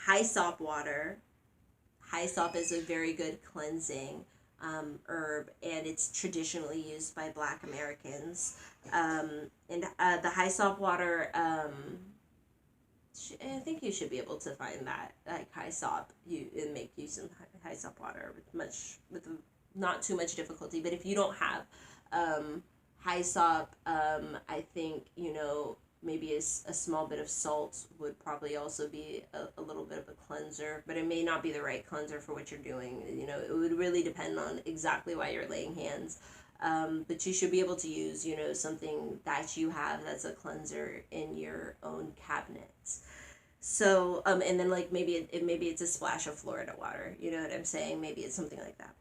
hyssop water. Hyssop is a very good cleansing herb, and it's traditionally used by Black Americans. And the hyssop water, I think you should be able to find that, like hyssop, and make use of hyssop water with not too much difficulty. But if you don't have hyssop, I think maybe a small bit of salt would probably also be a little bit of a cleanser, but it may not be the right cleanser for what you're doing. It would really depend on exactly why you're laying hands. But you should be able to use, something that you have that's a cleanser in your own cabinet. So, and then like maybe maybe it's a splash of Florida water. You know what I'm saying? Maybe it's something like that.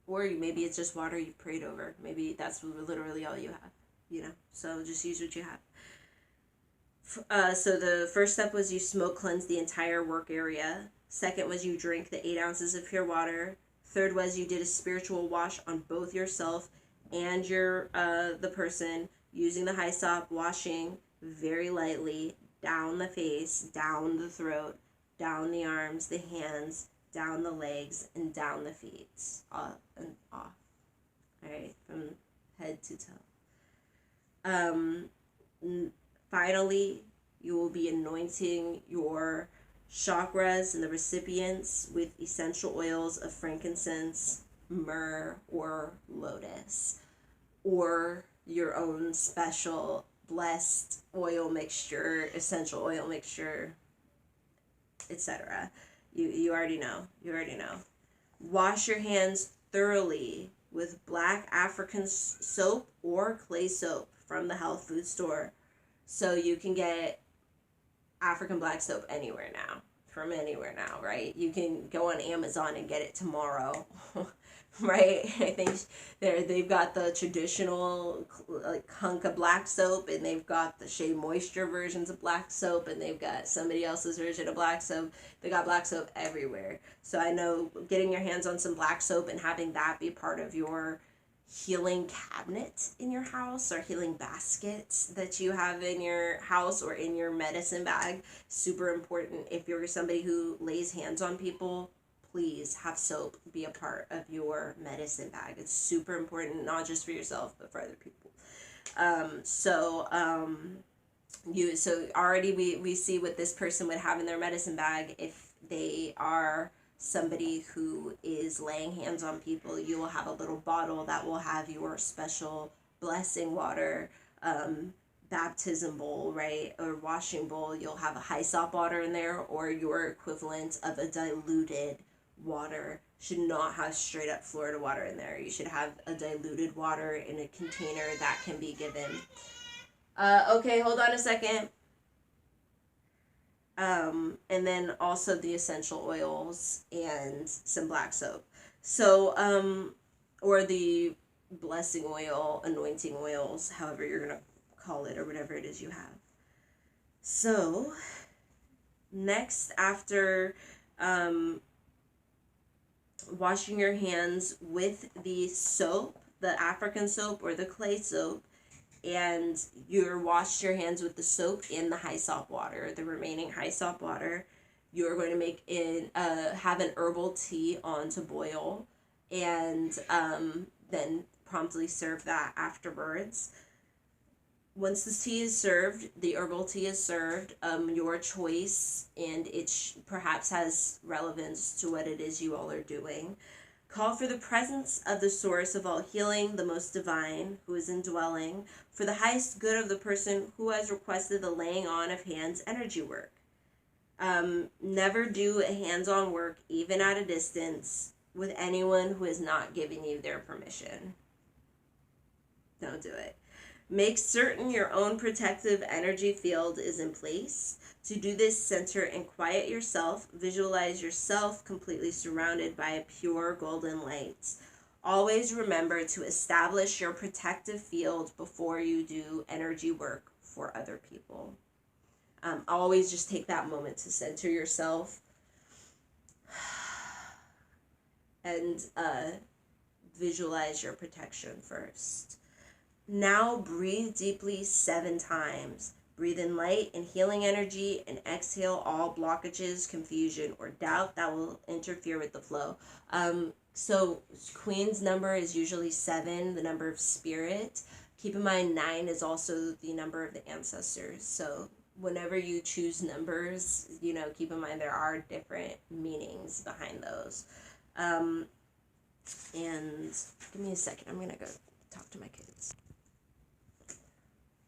Or maybe it's just water you've prayed over. Maybe that's literally all you have. So just use what you have. So the first step was you smoke cleanse the entire work area. Second was you drink the 8 ounces of pure water. Third was you did a spiritual wash on both yourself and the person, using the hyssop, washing very lightly down the face, down the throat, down the arms, the hands, down the legs, and down the feet, up and off. All right, from head to toe. Finally, you will be anointing your chakras and the recipients with essential oils of frankincense, myrrh, or lotus, or your own special blessed oil mixture, essential oil mixture, etc. You already know. You already know. Wash your hands thoroughly with black African soap or clay soap from the health food store. So you can get African black soap anywhere now, from anywhere now, right? You can go on Amazon and get it tomorrow, right? I think they've got the traditional like Hunka black soap, and they've got the Shea Moisture versions of black soap, and they've got somebody else's version of black soap. They got black soap everywhere. So I know getting your hands on some black soap and having that be part of your healing cabinet in your house or healing baskets that you have in your house or in your medicine bag. Super important. If you're somebody who lays hands on people, please have soap be a part of your medicine bag. It's super important, not just for yourself, but for other people. So already we see what this person would have in their medicine bag. If they are somebody who is laying hands on people, you will have a little bottle that will have your special blessing water, baptism bowl, right, or washing bowl. You'll have a hyssop water in there, or your equivalent of a diluted water. Should not have straight up Florida water in there. You should have a diluted water in a container that can be given. Okay, hold on a second. And then also the essential oils and some black soap. So, or the blessing oil, anointing oils, however you're going to call it, or whatever it is you have. So, next, after washing your hands with the soap, the African soap or the clay soap, and you wash your hands with the soap and the hyssop water, the remaining hyssop water, you're going to make it have an herbal tea on to boil, and then promptly serve that afterwards. Once the tea is served, the herbal tea is served, your choice, and it perhaps has relevance to what it is you all are doing. Call for the presence of the source of all healing, the most divine, who is indwelling, for the highest good of the person who has requested the laying on of hands energy work. Never do a hands-on work, even at a distance, with anyone who is not giving you their permission. Don't do it. Make certain your own protective energy field is in place. To do this, center and quiet yourself. Visualize yourself completely surrounded by a pure golden light. Always remember to establish your protective field before you do energy work for other people. Always just take that moment to center yourself and visualize your protection first. Now breathe deeply 7 times. Breathe in light and healing energy and exhale all blockages, confusion, or doubt that will interfere with the flow. So Queen's number is usually 7, the number of spirit. Keep in mind 9 is also the number of the ancestors. So whenever you choose numbers, keep in mind there are different meanings behind those. And give me a second. I'm going to go talk to my kids.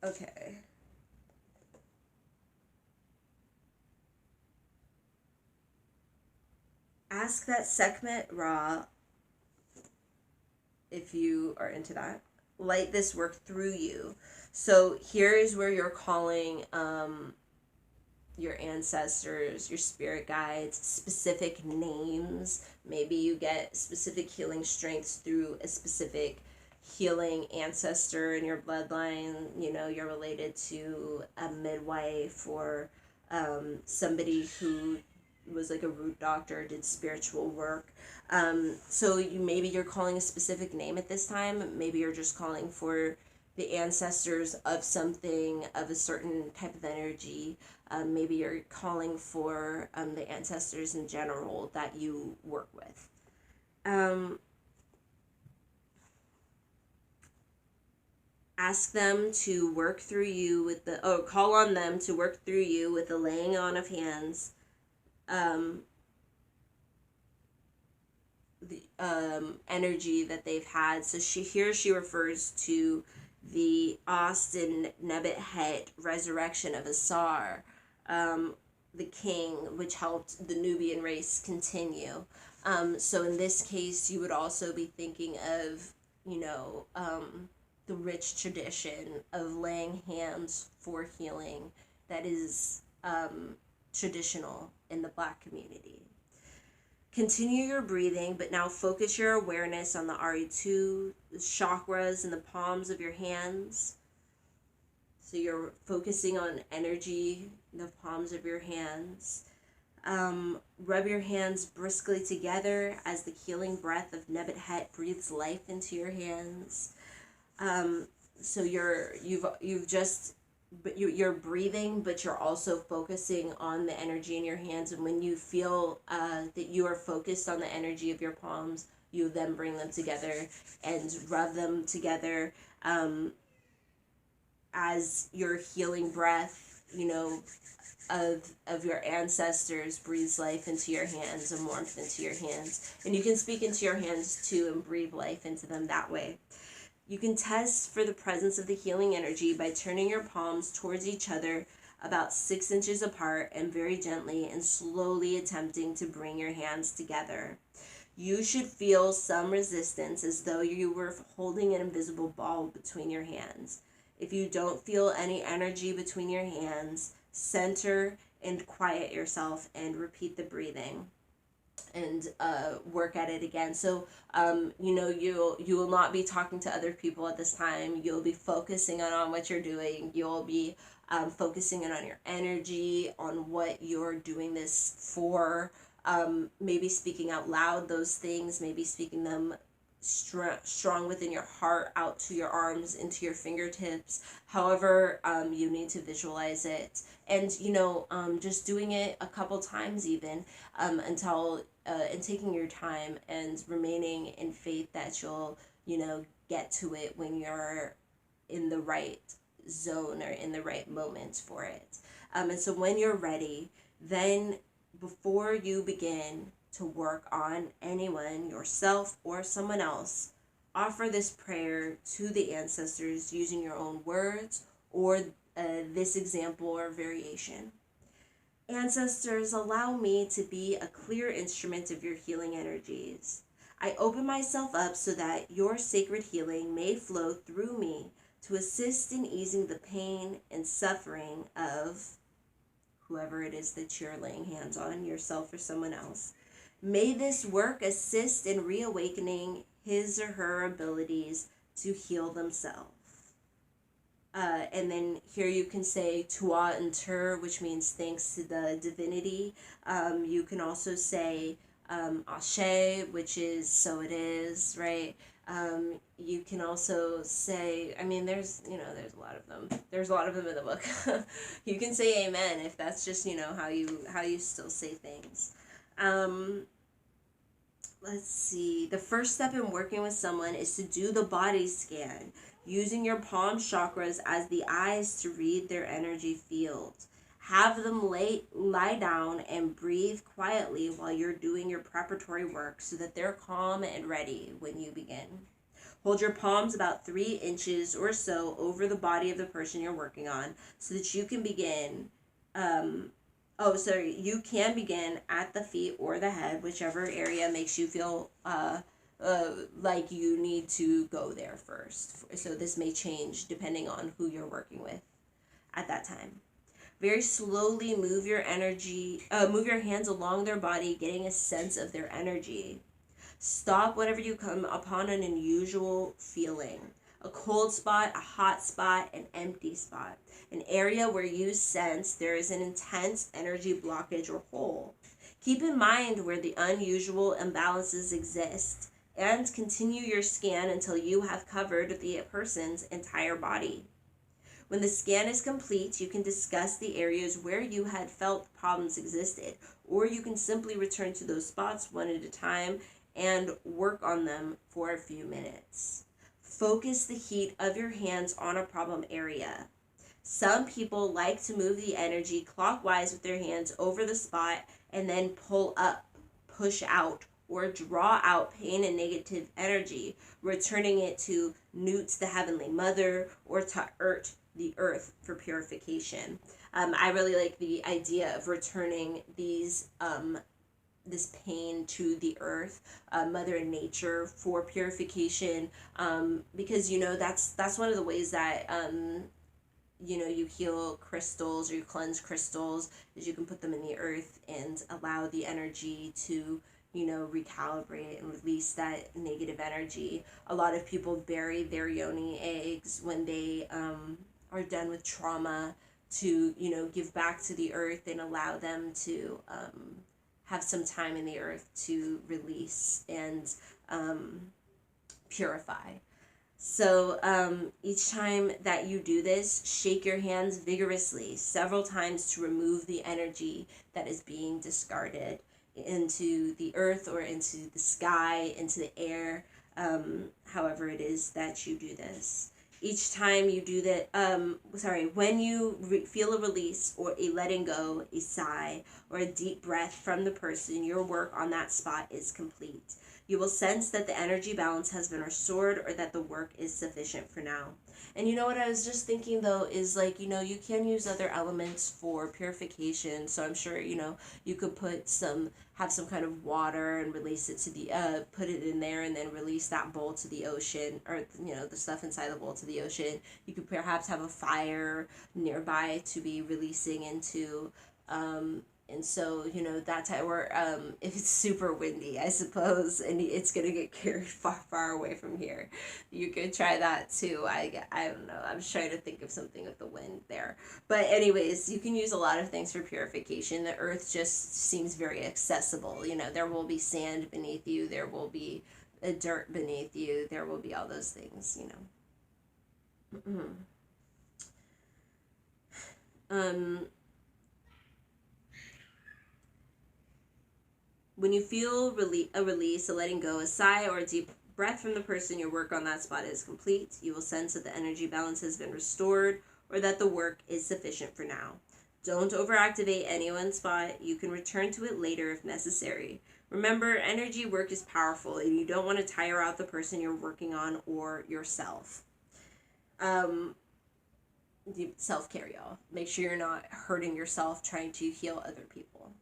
Okay. Ask that Sekhmet Ra, if you are into that, light this work through you. So here is where you're calling your ancestors, your spirit guides, specific names. Maybe you get specific healing strengths through a specific healing ancestor in your bloodline. You're related to a midwife or somebody who was like a root doctor, did spiritual work. So maybe you're calling a specific name at this time. Maybe you're just calling for the ancestors of something, of a certain type of energy. Maybe you're calling for the ancestors in general that you work with. Ask them to work through you call on them to work through you with the laying on of hands. The energy that they've had. So she refers to the Austin Nebet Het resurrection of Asar, the king, which helped the Nubian race continue. So in this case, you would also be thinking of, the rich tradition of laying hands for healing that is traditional in the Black community. Continue your breathing, but now focus your awareness on the RE2 chakras in the palms of your hands. So you're focusing on energy in the palms of your hands. Rub your hands briskly together as the healing breath of Nebuchadnezzar breathes life into your hands. So you've just but you're breathing, but you're also focusing on the energy in your hands. And when you feel that you are focused on the energy of your palms, you then bring them together and rub them together, as your healing breath, of your ancestors breathes life into your hands and warmth into your hands. And you can speak into your hands too and breathe life into them that way. You can test for the presence of the healing energy by turning your palms towards each other about 6 inches apart and very gently and slowly attempting to bring your hands together. You should feel some resistance, as though you were holding an invisible ball between your hands. If you don't feel any energy between your hands, center and quiet yourself and repeat the breathing and work at it again. So you will not be talking to other people at this time. You'll be focusing on what you're doing. You'll be focusing on your energy, on what you're doing this for. Maybe speaking out loud those things, maybe speaking them strong within your heart, out to your arms, into your fingertips, however you need to visualize it. And just doing it a couple times even, until and taking your time and remaining in faith that you'll get to it when you're in the right zone or in the right moment for it. And so when you're ready, then before you begin to work on anyone, yourself or someone else, offer this prayer to the ancestors using your own words or this example or variation. Ancestors, allow me to be a clear instrument of your healing energies. I open myself up so that your sacred healing may flow through me to assist in easing the pain and suffering of whoever it is that you're laying hands on, yourself or someone else. May this work assist in reawakening his or her abilities to heal themselves. And then here you can say Tua and Tur, which means thanks to the divinity. You can also say Ashe, which is so it is, right? You can also say, there's a lot of them. There's a lot of them in the book. You can say Amen if that's just how you still say things. Let's see. The first step in working with someone is to do the body scan, using your palm chakras as the eyes to read their energy field. Have them lie down and breathe quietly while you're doing your preparatory work so that they're calm and ready when you begin. Hold your palms about 3 inches or so over the body of the person you're working on so that you can begin. You can begin at the feet or the head, whichever area makes you feel like you need to go there first. So this may change depending on who you're working with at that time. Very slowly move your hands along their body, getting a sense of their energy. Stop whenever you come upon an unusual feeling. A cold spot, a hot spot, an empty spot. An area where you sense there is an intense energy blockage or hole. Keep in mind where the unusual imbalances exist and continue your scan until you have covered the person's entire body. When the scan is complete, you can discuss the areas where you had felt problems existed, or you can simply return to those spots one at a time and work on them for a few minutes. Focus the heat of your hands on a problem area. Some people like to move the energy clockwise with their hands over the spot and then pull up, push out, or draw out pain and negative energy, returning it to Nut, the Heavenly Mother, or to the earth for purification. I really like the idea of returning this pain to the earth, Mother Nature, for purification, because that's one of the ways that you heal crystals or you cleanse crystals, is you can put them in the earth and allow the energy to recalibrate and release that negative energy. A lot of people bury their yoni eggs when they are done with trauma to, you know, give back to the earth and allow them to have some time in the earth to release and purify. So each time that you do this, shake your hands vigorously several times to remove the energy that is being discarded into the earth or into the sky, into the air, however it is that you do this. Each time you do that, when you feel a release or a letting go, a sigh, or a deep breath from the person, your work on that spot is complete. You will sense that the energy balance has been restored or that the work is sufficient for now. And you know what I was just thinking though is like, you know, you can use other elements for purification. So I'm sure, you know, you could have some kind of water and release it to put it in there and then release that bowl to the ocean, or, you know, the stuff inside the bowl to the ocean. You could perhaps have a fire nearby to be releasing into, and so, you know, that time where if it's super windy, I suppose, and it's gonna get carried far away from here, you could try that too. I don't know, I'm just trying to think of something with the wind there. But anyways, you can use a lot of things for purification. The earth just seems very accessible. You know, there will be sand beneath you, there will be dirt beneath you, there will be all those things, you know. When you feel a release, a letting go, a sigh, or a deep breath from the person, your work on that spot is complete. You will sense that the energy balance has been restored or that the work is sufficient for now. Don't overactivate any one spot. You can return to it later if necessary. Remember, energy work is powerful and you don't want to tire out the person you're working on or yourself. Self-care, y'all. Make sure you're not hurting yourself trying to heal other people.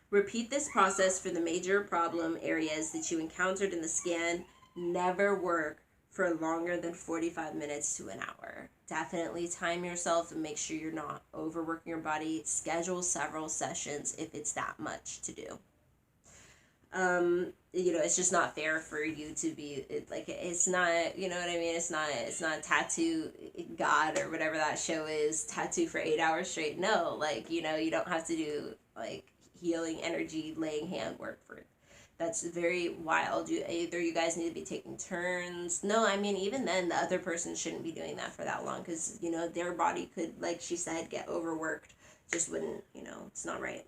Repeat this process for the major problem areas that you encountered in the scan. Never work for longer than 45 minutes to an hour. Definitely time yourself and make sure you're not overworking your body. Schedule several sessions if it's that much to do. You know, it's just not fair for you to be it's not, you know what I mean? It's not Tattoo God or whatever that show is, tattoo for 8 hours straight. No, like, you know, you don't have to do like healing energy laying hand work for it. That's very wild. Either you guys need to be taking turns. No, I mean, even then the other person shouldn't be doing that for that long, because, you know, their body could, like she said, get overworked. Just wouldn't, you know, it's not right.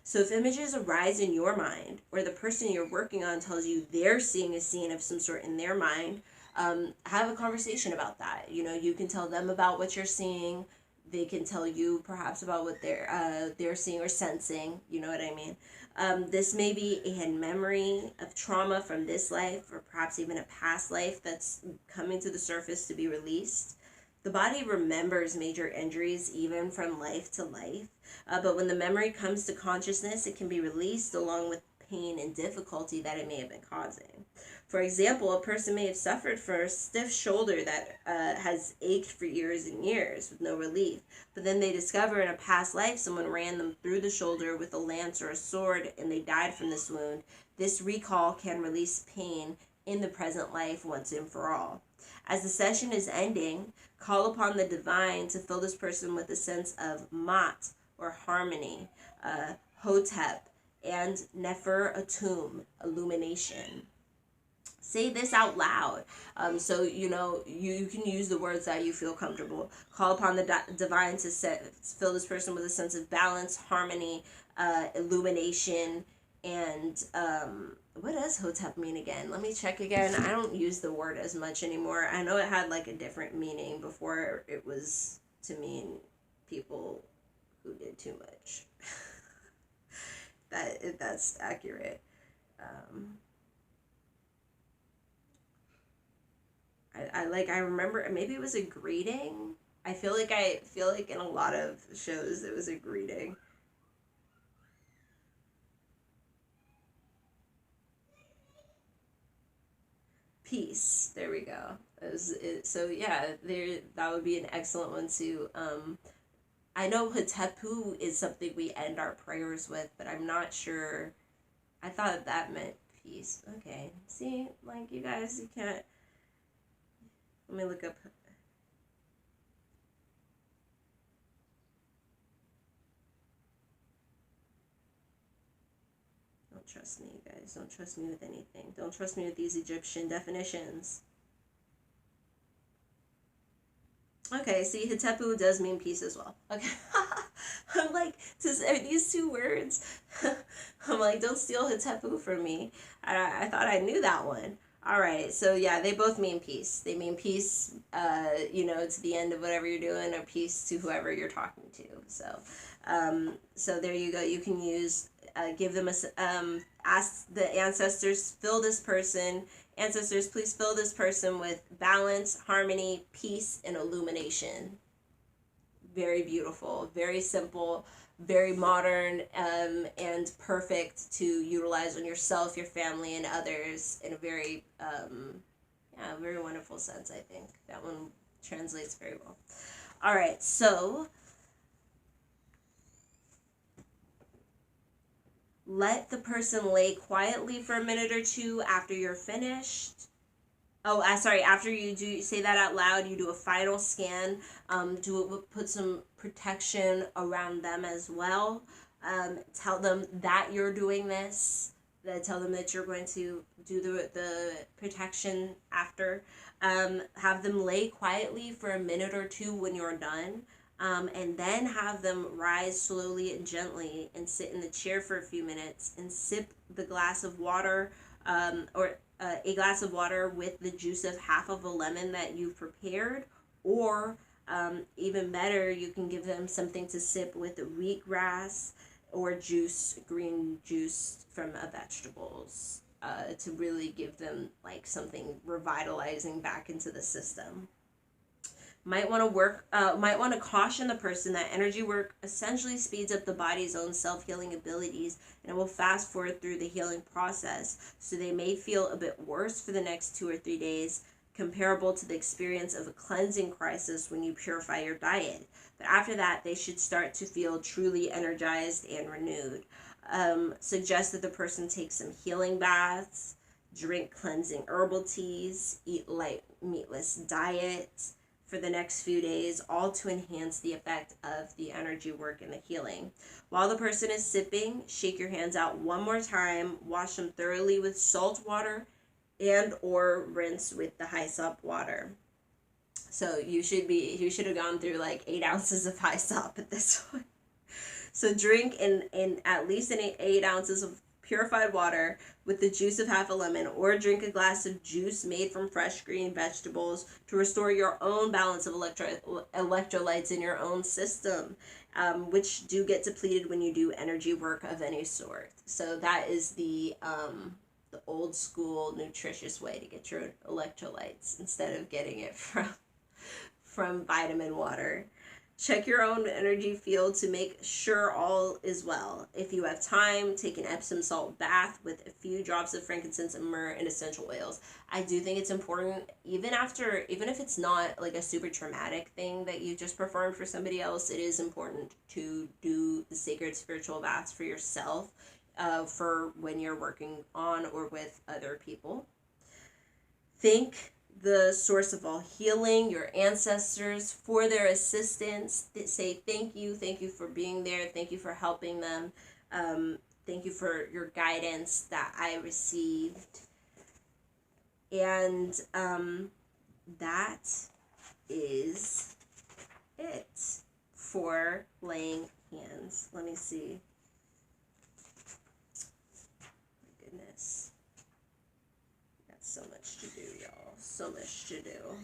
So if images arise in your mind, or the person you're working on tells you they're seeing a scene of some sort in their mind, have a conversation about that. You know, you can tell them about what you're seeing. They can tell you perhaps about what they're seeing or sensing. You know what I mean? This may be a hidden memory of trauma from this life, or perhaps even a past life that's coming to the surface to be released. The body remembers major injuries even from life to life, but when the memory comes to consciousness, it can be released along with pain and difficulty that it may have been causing. For example, a person may have suffered from a stiff shoulder that has ached for years and years with no relief, but then they discover in a past life someone ran them through the shoulder with a lance or a sword and they died from this wound. This recall can release pain in the present life once and for all. As the session is ending, call upon the divine to fill this person with a sense of Mat, or harmony, Hotep, and Nefer Atum, illumination. Say this out loud. So, you know, you can use the words that you feel comfortable. Call upon the divine to fill this person with a sense of balance, harmony, illumination, and what does Hotep mean again? Let me check again. I don't use the word as much anymore. I know it had like a different meaning before. It was to mean people who did too much. That's accurate. I remember maybe it was a greeting. I feel like in a lot of shows it was a greeting. Peace. There we go. So yeah, that would be an excellent one too. I know Hatepu is something we end our prayers with, but I'm not sure. I thought that meant peace. Okay. See, like, you guys, you can't. Let me look up. Don't trust me, you guys. Don't trust me with anything. Don't trust me with these Egyptian definitions. Okay, see, Hatepu does mean peace as well. Okay. I'm like, are these two words? I'm like, don't steal Hatepu from me. I thought I knew that one. All right, so yeah, they both mean peace. They mean peace, to the end of whatever you're doing, or peace to whoever you're talking to. So there you go. You can use, give them ask the ancestors, fill this person. Ancestors, please fill this person with balance, harmony, peace, and illumination. Very beautiful, very simple, very modern, and perfect to utilize on yourself, your family, and others in a very, very wonderful sense, I think. That one translates very well. All right, so let the person lay quietly for a minute or two after you're finished. Oh, sorry. After you do say that out loud, you do a final scan. Put some protection around them as well. Tell them that you're doing this. Tell them that you're going to do the protection after. Have them lay quietly for a minute or two when you're done. And then have them rise slowly and gently and sit in the chair for a few minutes and sip the glass of water, or a glass of water with the juice of half of a lemon that you've prepared, or even better, you can give them something to sip with wheatgrass or green juice from vegetables, to really give them like something revitalizing back into the system. Might want to caution the person that energy work essentially speeds up the body's own self-healing abilities, and it will fast forward through the healing process, so they may feel a bit worse for the next 2 or 3 days, comparable to the experience of a cleansing crisis when you purify your diet. But after that, they should start to feel truly energized and renewed. Suggest that the person take some healing baths, drink cleansing herbal teas, eat light meatless diet for the next few days, all to enhance the effect of the energy work and the healing. While the person is sipping, shake your hands out one more time, wash them thoroughly with salt water, and or rinse with the hyssop water. So you should have gone through like 8 ounces of hyssop at this point. So drink in at least 8 ounces of purified water with the juice of half a lemon, or drink a glass of juice made from fresh green vegetables to restore your own balance of electrolytes in your own system, which do get depleted when you do energy work of any sort. So that is the old school nutritious way to get your electrolytes instead of getting it from vitamin water. Check your own energy field to make sure all is well. If you have time, take an Epsom salt bath with a few drops of frankincense and myrrh and essential oils. I do think it's important, even if it's not like a super traumatic thing that you just performed for somebody else, it is important to do the sacred spiritual baths for yourself, for when you're working on or with other people. Thank the source of all healing, your ancestors, for their assistance. Say thank you for being there, thank you for helping them, thank you for your guidance that I received. And that is it for laying hands. Let me see. My goodness. Got so much to do, y'all. So much to do.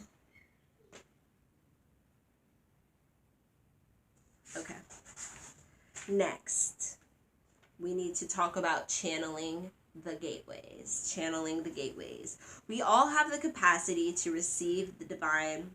Okay. Next, we need to talk about channeling the gateways. Channeling the gateways. We all have the capacity to receive the divine.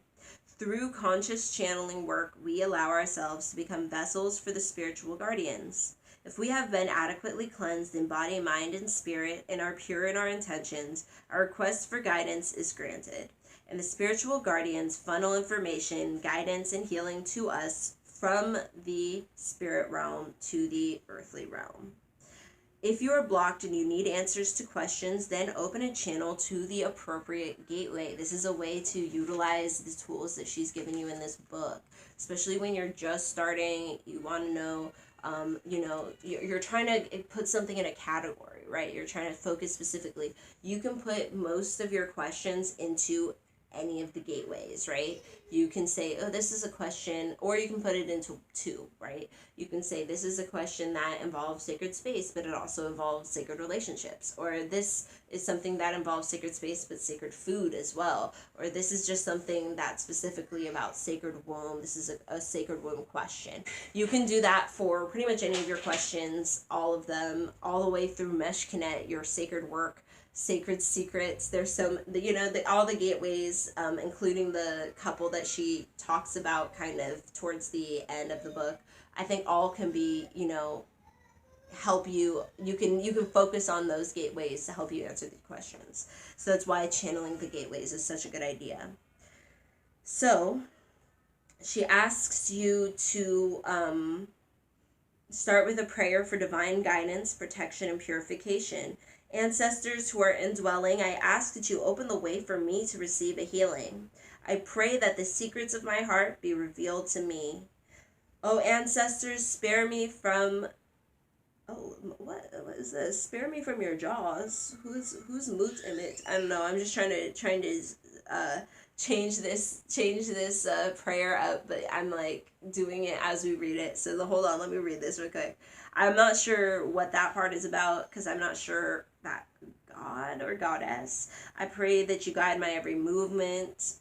Through conscious channeling work, we allow ourselves to become vessels for the spiritual guardians. If we have been adequately cleansed in body, mind, and spirit, and are pure in our intentions, our request for guidance is granted, and the spiritual guardians funnel information, guidance, and healing to us from the spirit realm to the earthly realm. If you are blocked and you need answers to questions, then open a channel to the appropriate gateway. This is a way to utilize the tools that she's given you in this book, especially when you're just starting. You want to know you're trying to put something in a category, right? You're trying to focus specifically. You can put most of your questions into any of the gateways, right? You can say, oh, this is a question, or you can put it into two, right? You can say, this is a question that involves sacred space, but it also involves sacred relationships. Or this is something that involves sacred space, but sacred food as well. Or this is just something that's specifically about sacred womb. This is a sacred womb question. You can do that for pretty much any of your questions, all of them, all the way through Meshkinet, your sacred work, sacred secrets. There's some, all the gateways, including the couple that she talks about kind of towards the end of the book. I think all can be, help you. You can focus on those gateways to help you answer these questions. So that's why channeling the gateways is such a good idea. So she asks you to start with a prayer for divine guidance, protection, and purification. Ancestors who are indwelling, I ask that you open the way for me to receive a healing. I pray that the secrets of my heart be revealed to me. Oh, ancestors, spare me from... Oh, what is this? Spare me from your jaws. Who's Moot Image? I don't know. I'm just trying to change this prayer up, but I'm like doing it as we read it. So hold on, let me read this real quick. I'm not sure what that part is about because I'm not sure that God or goddess. I pray that you guide my every movement,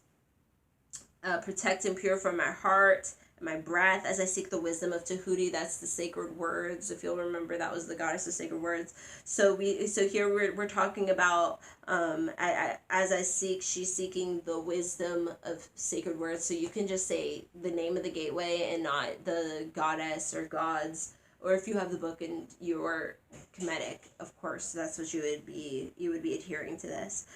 protect and purify my heart and my breath as I seek the wisdom of Tahuti. That's the sacred words. If you'll remember, that was the goddess of sacred words. So here we're talking about as I seek, she's seeking the wisdom of sacred words. So you can just say the name of the gateway and not the goddess or gods. Or if you have the book and you're Kemetic, of course, that's what you would be adhering to this.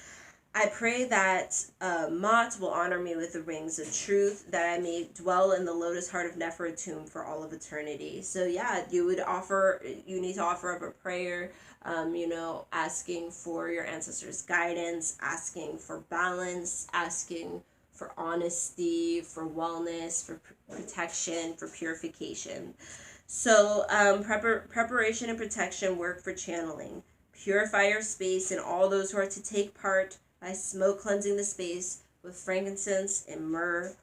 I pray that Mot will honor me with the rings of truth, that I may dwell in the lotus heart of Nefertum for all of eternity. So yeah, you need to offer up a prayer, asking for your ancestors' guidance, asking for balance, asking for honesty, for wellness, for protection, for purification. So preparation and protection work for channeling. Purify your space and all those who are to take part by smoke cleansing the space with frankincense and myrrh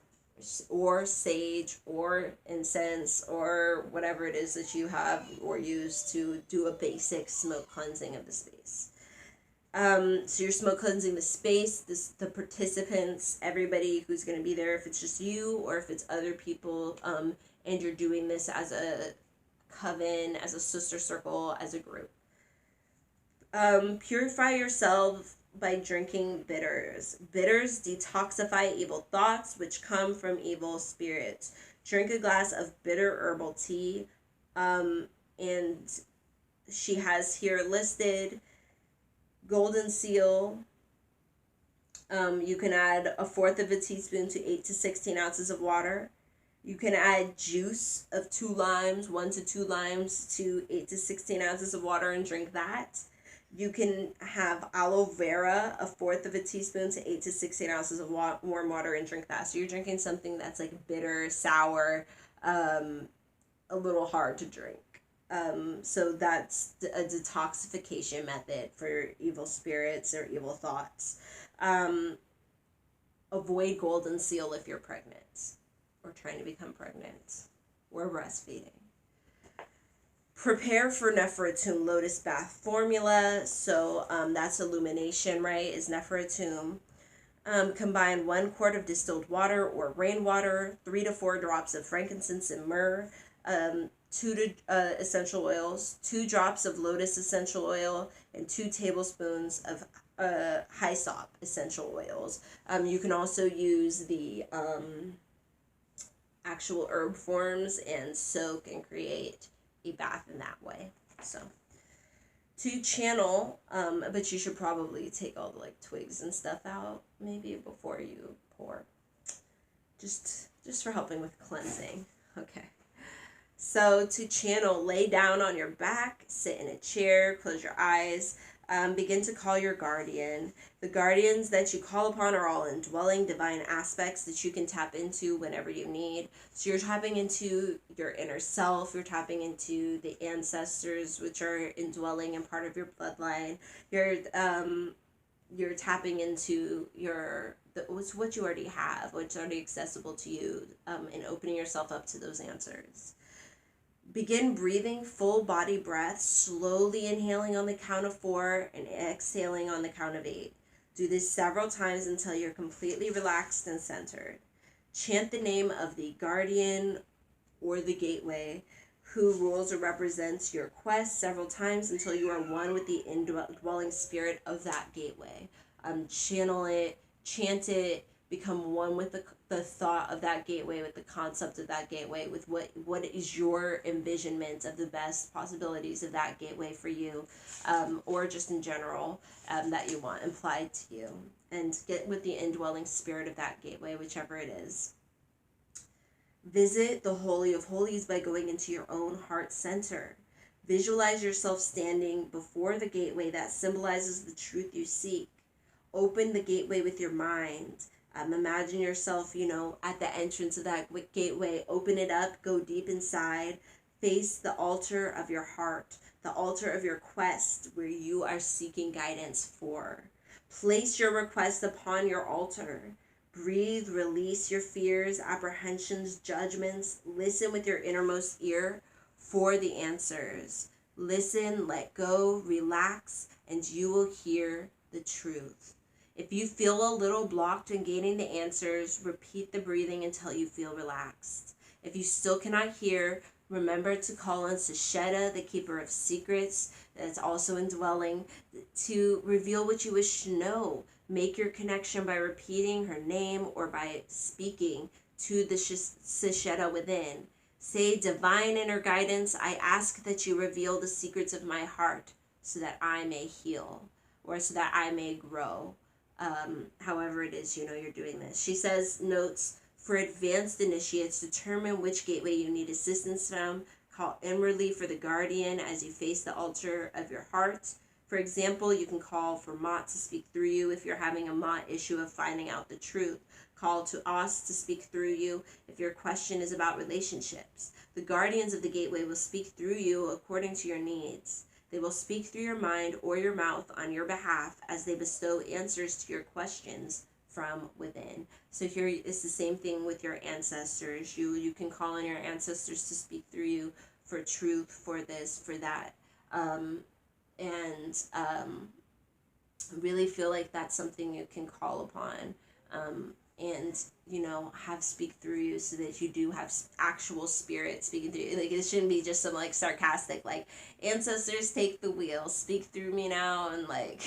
or sage or incense or whatever it is that you have or use to do a basic smoke cleansing of the space. So you're smoke cleansing the space, the participants, everybody who's going to be there, if it's just you or if it's other people, and you're doing this as a coven, as a sister circle, as a group. Purify yourself by drinking bitters. Bitters detoxify evil thoughts which come from evil spirits. Drink a glass of bitter herbal tea. And she has here listed golden seal. You can add 1/4 of a teaspoon to 8 to 16 ounces of water. You can add juice of 2 limes, 1 to 2 limes to 8 to 16 ounces of water and drink that. You can have aloe vera, 1/4 of a teaspoon to 8 to 16 ounces of warm water and drink that. So you're drinking something that's like bitter, sour, a little hard to drink. So that's a detoxification method for evil spirits or evil thoughts. Avoid golden seal if you're pregnant or trying to become pregnant or breastfeeding. Prepare for Nefertum lotus bath formula. So that's illumination, right? Is Nefertum. Combine 1 quart of distilled water or rainwater, 3 to 4 drops of frankincense and myrrh, 2 essential oils, 2 drops of lotus essential oil, and 2 tablespoons of hyssop essential oils. You can also use the actual herb forms and soak and create a bath in that way. So to channel, but you should probably take all the like twigs and stuff out maybe before you pour, just for helping with cleansing. Okay, so to channel, lay down on your back, sit in a chair, close your eyes. Begin to call your guardian. The guardians that you call upon are all indwelling divine aspects that you can tap into whenever you need. So you're tapping into your inner self, you're tapping into the ancestors, which are indwelling and part of your bloodline. You're tapping into what you already have, what's already accessible to you, and opening yourself up to those answers. Begin breathing full body breaths, slowly inhaling on the count of 4 and exhaling on the count of 8. Do this several times until you're completely relaxed and centered. Chant the name of the guardian or the gateway who rules or represents your quest several times until you are one with the indwelling spirit of that gateway. Channel it, chant it, become one with the thought of that gateway, with the concept of that gateway, with what is your envisionment of the best possibilities of that gateway for you, or just in general, that you want applied to you. And get with the indwelling spirit of that gateway, whichever it is. Visit the Holy of Holies by going into your own heart center. Visualize yourself standing before the gateway that symbolizes the truth you seek. Open the gateway with your mind. Imagine yourself, at the entrance of that gateway. Open it up, go deep inside, face the altar of your heart, the altar of your quest where you are seeking guidance for. Place your request upon your altar. Breathe, release your fears, apprehensions, judgments. Listen with your innermost ear for the answers. Listen, let go, relax, and you will hear the truth. If you feel a little blocked in gaining the answers, repeat the breathing until you feel relaxed. If you still cannot hear, remember to call on Sesheta, the keeper of secrets, that's also indwelling, to reveal what you wish to know. Make your connection by repeating her name or by speaking to the Sesheta within. Say, divine inner guidance, I ask that you reveal the secrets of my heart so that I may heal or so that I may grow. However it is, you're doing this. She says, notes, for advanced initiates, determine which gateway you need assistance from. Call inwardly for the guardian as you face the altar of your heart. For example, you can call for Mott to speak through you if you're having a Mott issue of finding out the truth. Call to us to speak through you if your question is about relationships. The guardians of the gateway will speak through you according to your needs. They will speak through your mind or your mouth on your behalf as they bestow answers to your questions from within. So here is the same thing with your ancestors. You can call on your ancestors to speak through you for truth, for this, for that. And really feel like that's something you can call upon, and have speak through you so that you do have actual spirit speaking through you. Like, it shouldn't be just some like sarcastic like, ancestors take the wheel, speak through me now, and like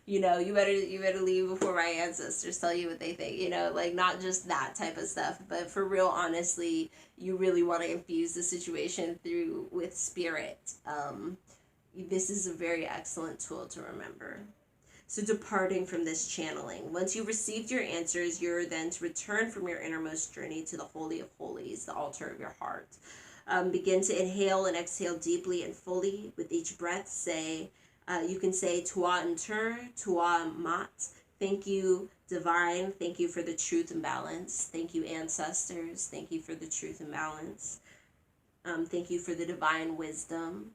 you better leave before my ancestors tell you what they think, like, not just that type of stuff, but for real, honestly, you really want to infuse the situation through with spirit. This is a very excellent tool to remember. So departing from this channeling, once you've received your answers, you're then to return from your innermost journey to the Holy of Holies, the altar of your heart. Begin to inhale and exhale deeply and fully. With each breath, you can say Tua Ntur, Tua Mat. Thank you, divine. Thank you for the truth and balance. Thank you, ancestors. Thank you for the truth and balance. Thank you for the divine wisdom.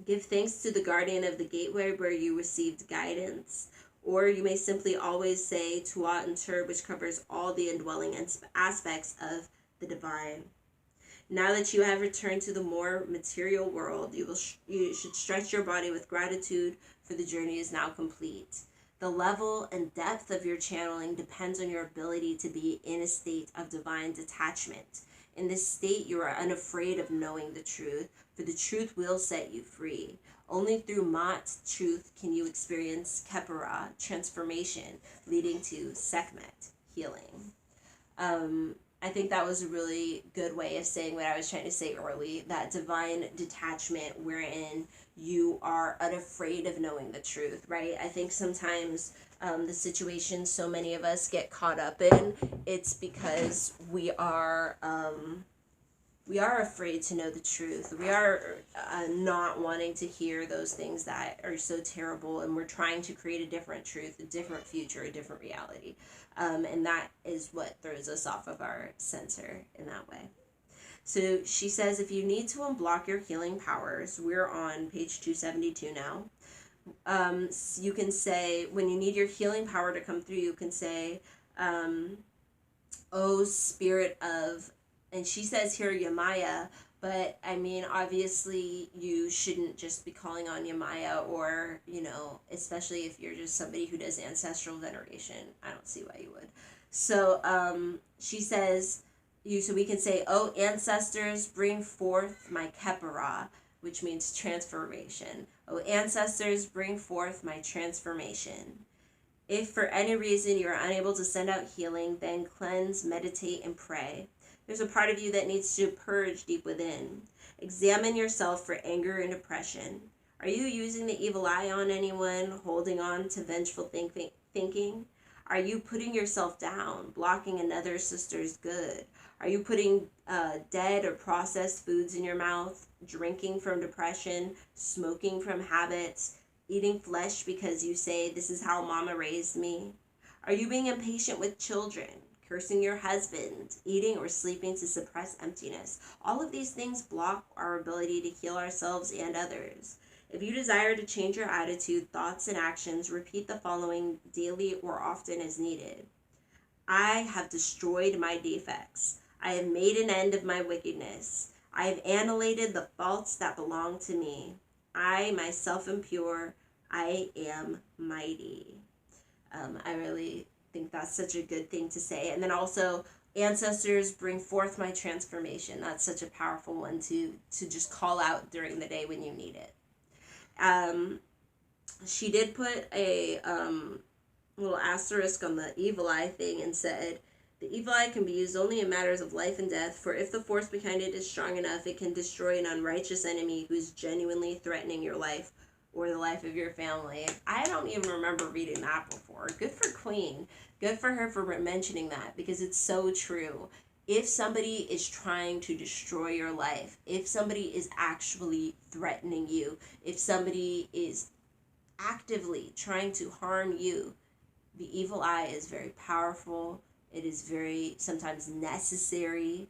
Give thanks to the guardian of the gateway where you received guidance. Or you may simply always say Tua Ntur, which covers all the indwelling aspects of the divine. Now that you have returned to the more material world, you should stretch your body with gratitude, for the journey is now complete. The level and depth of your channeling depends on your ability to be in a state of divine detachment. In this state, you are unafraid of knowing the truth, for the truth will set you free. Only through Mat, truth, can you experience Kepara, transformation, leading to Sekhmet, healing. I think that was a really good way of saying what I was trying to say early, that divine detachment wherein you are unafraid of knowing the truth, right? I think sometimes the situation so many of us get caught up in, it's because we are we are afraid to know the truth. We are not wanting to hear those things that are so terrible, and we're trying to create a different truth, a different future, a different reality. And that is what throws us off of our center in that way. So she says, if you need to unblock your healing powers, we're on page 272 now. You can say, when you need your healing power to come through, you can say, oh, spirit of, and she says here Yamaya, but I mean, obviously, you shouldn't just be calling on Yamaya, or, especially if you're just somebody who does ancestral veneration. I don't see why you would. So she says, so we can say, oh, ancestors, bring forth my Kepara, which means transformation. Oh, ancestors, bring forth my transformation. If for any reason you are unable to send out healing, then cleanse, meditate, and pray. There's a part of you that needs to purge deep within. Examine yourself for anger and depression. Are you using the evil eye on anyone, holding on to vengeful thinking? Are you putting yourself down, blocking another sister's good? Are you putting dead or processed foods in your mouth, drinking from depression, smoking from habits, eating flesh because you say, this is how mama raised me? Are you being impatient with children, cursing your husband, eating or sleeping to suppress emptiness? All of these things block our ability to heal ourselves and others. If you desire to change your attitude, thoughts, and actions, repeat the following daily or often as needed. I have destroyed my defects. I have made an end of my wickedness. I have annihilated the faults that belong to me. I myself am pure. I am mighty. I really think that's such a good thing to say. And then also, ancestors, bring forth my transformation. That's such a powerful one to just call out during the day when you need it. She did put a little asterisk on the evil eye thing and said, the evil eye can be used only in matters of life and death, for if the force behind it is strong enough, it can destroy an unrighteous enemy who is genuinely threatening your life or the life of your family. I don't even remember reading that before. Good for Queen. Good for her for mentioning that, because it's so true. If somebody is trying to destroy your life, if somebody is actually threatening you, if somebody is actively trying to harm you, the evil eye is very powerful. It is very sometimes necessary.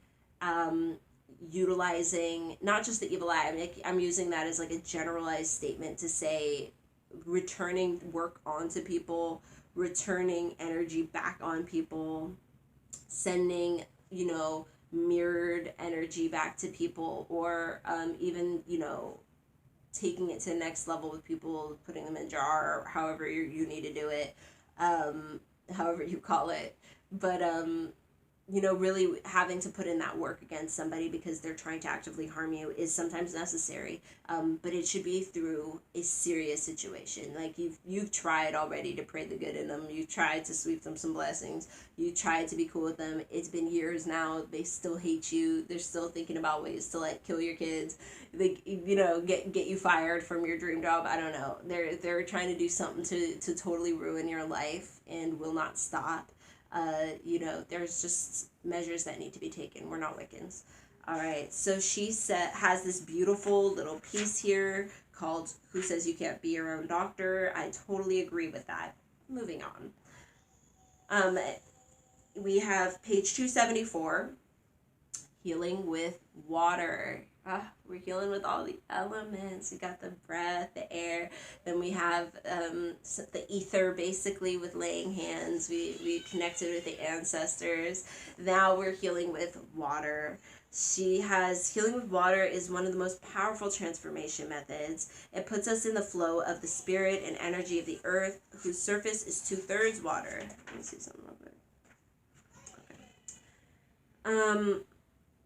Utilizing not just the evil eye, I mean, I'm using that as like a generalized statement to say returning work onto people, returning energy back on people, sending, mirrored energy back to people, or even, taking it to the next level with people, putting them in a jar, or however you need to do it, however you call it. But really having to put in that work against somebody because they're trying to actively harm you is sometimes necessary. But it should be through a serious situation. Like you've tried already to pray the good in them. You've tried to sweep them some blessings. You tried to be cool with them. It's been years now. They still hate you. They're still thinking about ways to like kill your kids. They, get you fired from your dream job. I don't know. They're trying to do something to totally ruin your life and will not stop. There's just measures that need to be taken. We're not Wiccans. All right, so she has this beautiful little piece here called Who Says You Can't Be Your Own Doctor? I totally agree with that. Moving on. We have page 274, Healing with Water. We're healing with all the elements. We got the breath, the air. Then we have the ether, basically, with laying hands. We connected with the ancestors. Now we're healing with water. She has healing with water is one of the most powerful transformation methods. It puts us in the flow of the spirit and energy of the earth, whose surface is 2/3 water. Let me see something real quick. Okay.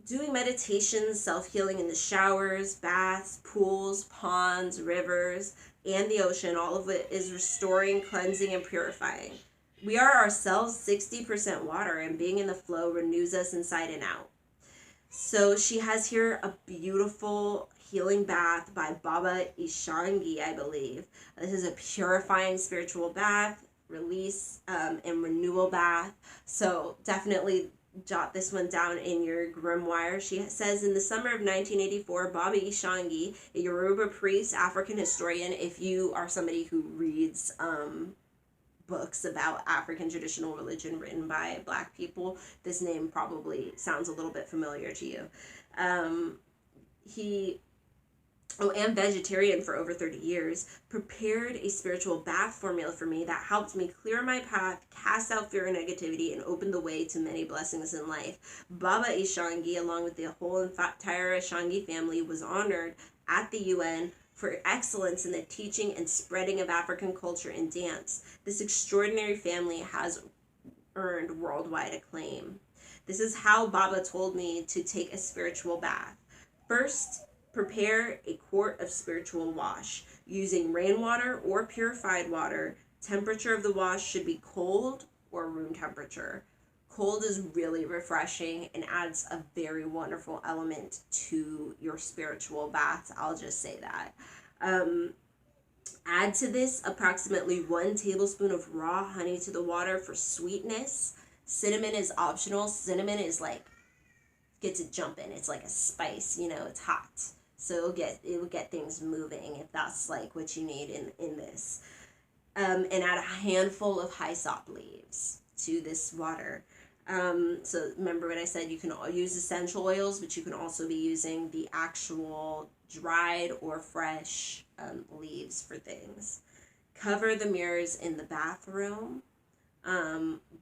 Doing meditations, self-healing in the showers, baths, pools, ponds, rivers, and the ocean, all of it is restoring, cleansing, and purifying. We are ourselves 60% water, and being in the flow renews us inside and out. So she has here a beautiful healing bath by Baba Ishangi, I believe. This is a purifying spiritual bath, release, and renewal bath. So definitely jot this one down in your grimoire. She says, in the summer of 1984, Baba Ishangi, a Yoruba priest, African historian, if you are somebody who reads books about African traditional religion written by Black people, this name probably sounds a little bit familiar to you. Um, he and vegetarian for over 30 years, prepared a spiritual bath formula for me that helped me clear my path, cast out fear and negativity, and open the way to many blessings in life. Baba Ishangi, along with the whole entire Ishangi family, was honored at the UN for excellence in the teaching and spreading of African culture and dance. This extraordinary family has earned worldwide acclaim. This is how Baba told me to take a spiritual bath. First, prepare a quart of spiritual wash using rainwater or purified water. Temperature of the wash should be cold or room temperature. Cold is really refreshing and adds a very wonderful element to your spiritual bath. I'll just say that. Add to this approximately 1 tablespoon of raw honey to the water for sweetness. Cinnamon is optional. Cinnamon is like gets it jumping. It's like a spice, it's hot. So it will get things moving if that's like what you need in this. And add a handful of hyssop leaves to this water. So remember what I said, you can use essential oils, but you can also be using the actual dried or fresh leaves for things. Cover the mirrors in the bathroom.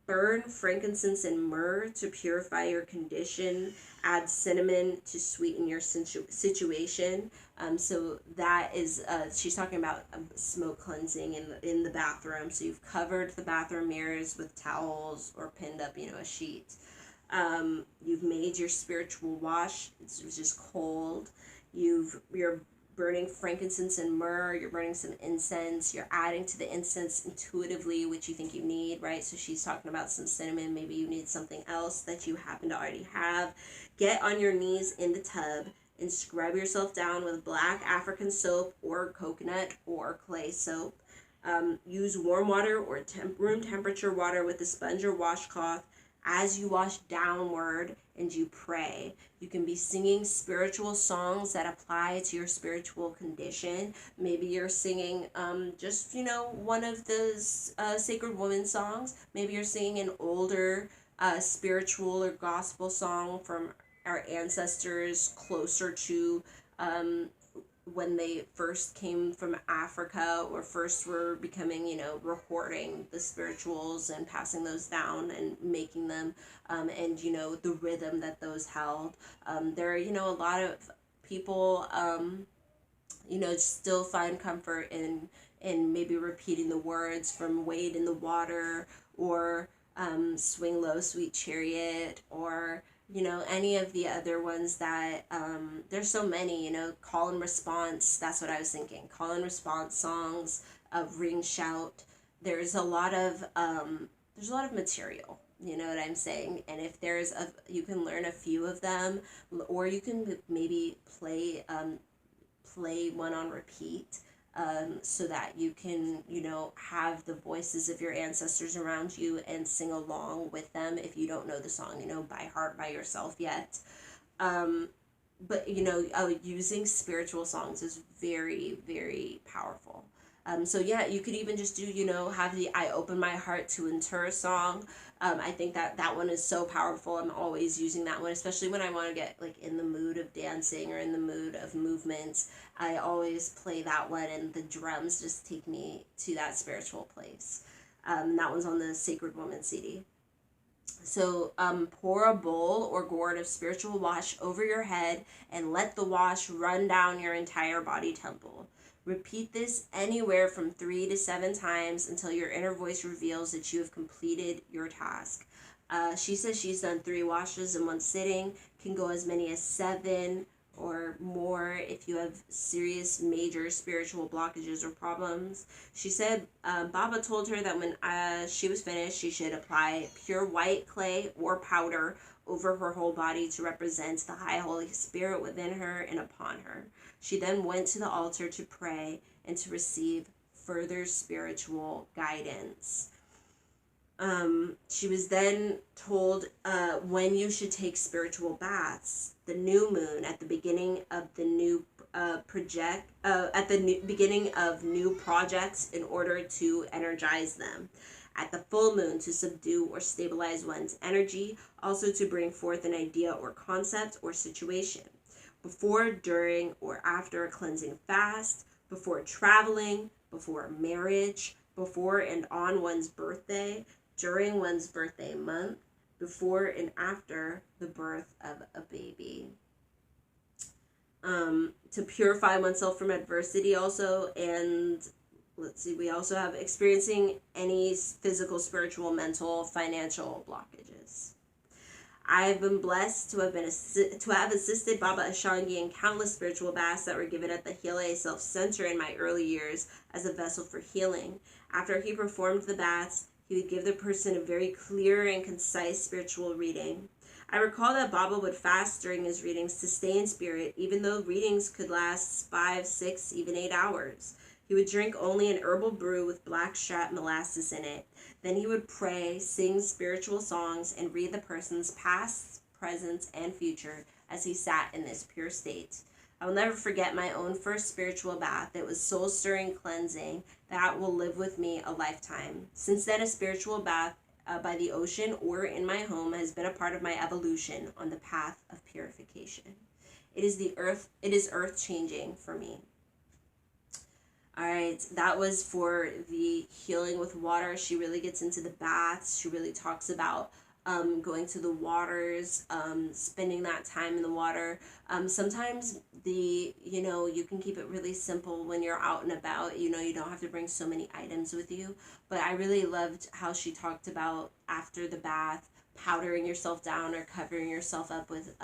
Burn frankincense and myrrh to purify your condition. Add cinnamon to sweeten your situation. So that is, she's talking about smoke cleansing in the bathroom. So you've covered the bathroom mirrors with towels or pinned up, a sheet. You've made your spiritual wash. It's just cold. You're burning frankincense and myrrh, you're burning some incense, you're adding to the incense intuitively which you think you need, right? So she's talking about some cinnamon, maybe you need something else that you happen to already have. Get on your knees in the tub and scrub yourself down with black African soap or coconut or clay soap. Use warm water or room temperature water with a sponge or washcloth as you wash downward and you pray. You can be singing spiritual songs that apply to your spiritual condition. Maybe you're singing just, one of the Sacred Woman songs. Maybe you're singing an older spiritual or gospel song from our ancestors closer to when they first came from Africa or first were becoming, recording the spirituals and passing those down and making them, and, the rhythm that those held. There are, a lot of people, still find comfort in maybe repeating the words from Wade in the Water or Swing Low, Sweet Chariot, or any of the other ones that, there's so many, call and response, that's what I was thinking, call and response songs, ring shout. There's a lot of material, you know what I'm saying? And if you can learn a few of them, or you can maybe play one on repeat, so that you can, have the voices of your ancestors around you and sing along with them if you don't know the song, by heart by yourself yet. But, using spiritual songs is very, very powerful. So yeah, you could even just do, have the I Open My Heart to Enter song. I think that one is so powerful. I'm always using that one, especially when I want to get like in the mood of dancing or in the mood of movement. I always play that one, and the drums just take me to that spiritual place. That one's on the Sacred Woman CD. So pour a bowl or gourd of spiritual wash over your head and let the wash run down your entire body temple. Repeat this anywhere from 3 to 7 times until your inner voice reveals that you have completed your task. She says she's done 3 washes in one sitting, can go as many as 7 or more if you have serious major spiritual blockages or problems. She said Baba told her that when she was finished, she should apply pure white clay or powder over her whole body to represent the high Holy Spirit within her and upon her. She then went to the altar to pray and to receive further spiritual guidance. She was then told when you should take spiritual baths. The new moon at the beginning of the new at the beginning of new projects in order to energize them. At the full moon to subdue or stabilize one's energy, also to bring forth an idea or concept or situation. Before, during, or after a cleansing fast, before traveling, before marriage, before and on one's birthday, during one's birthday month, before and after the birth of a baby. To purify oneself from adversity also, and let's see, we also have experiencing any physical, spiritual, mental, financial blockages. I've been blessed to have assisted Baba Ashangi in countless spiritual baths that were given at the Hele Self Center in my early years as a vessel for healing. After he performed the baths, he would give the person a very clear and concise spiritual reading. I recall that Baba would fast during his readings to stay in spirit, even though readings could last 5, 6, even 8 hours. He would drink only an herbal brew with black strap molasses in it. Then he would pray, sing spiritual songs, and read the person's past, present, and future as he sat in this pure state. I will never forget my own first spiritual bath. It was soul-stirring cleansing that will live with me a lifetime. Since then, a spiritual bath by the ocean or in my home has been a part of my evolution on the path of purification. It is earth changing for me. All right, that was for the healing with water. She really gets into the baths. She really talks about going to the waters, spending that time in the water. Sometimes you can keep it really simple when you're out and about. You don't have to bring so many items with you. But I really loved how she talked about after the bath, powdering yourself down or covering yourself up with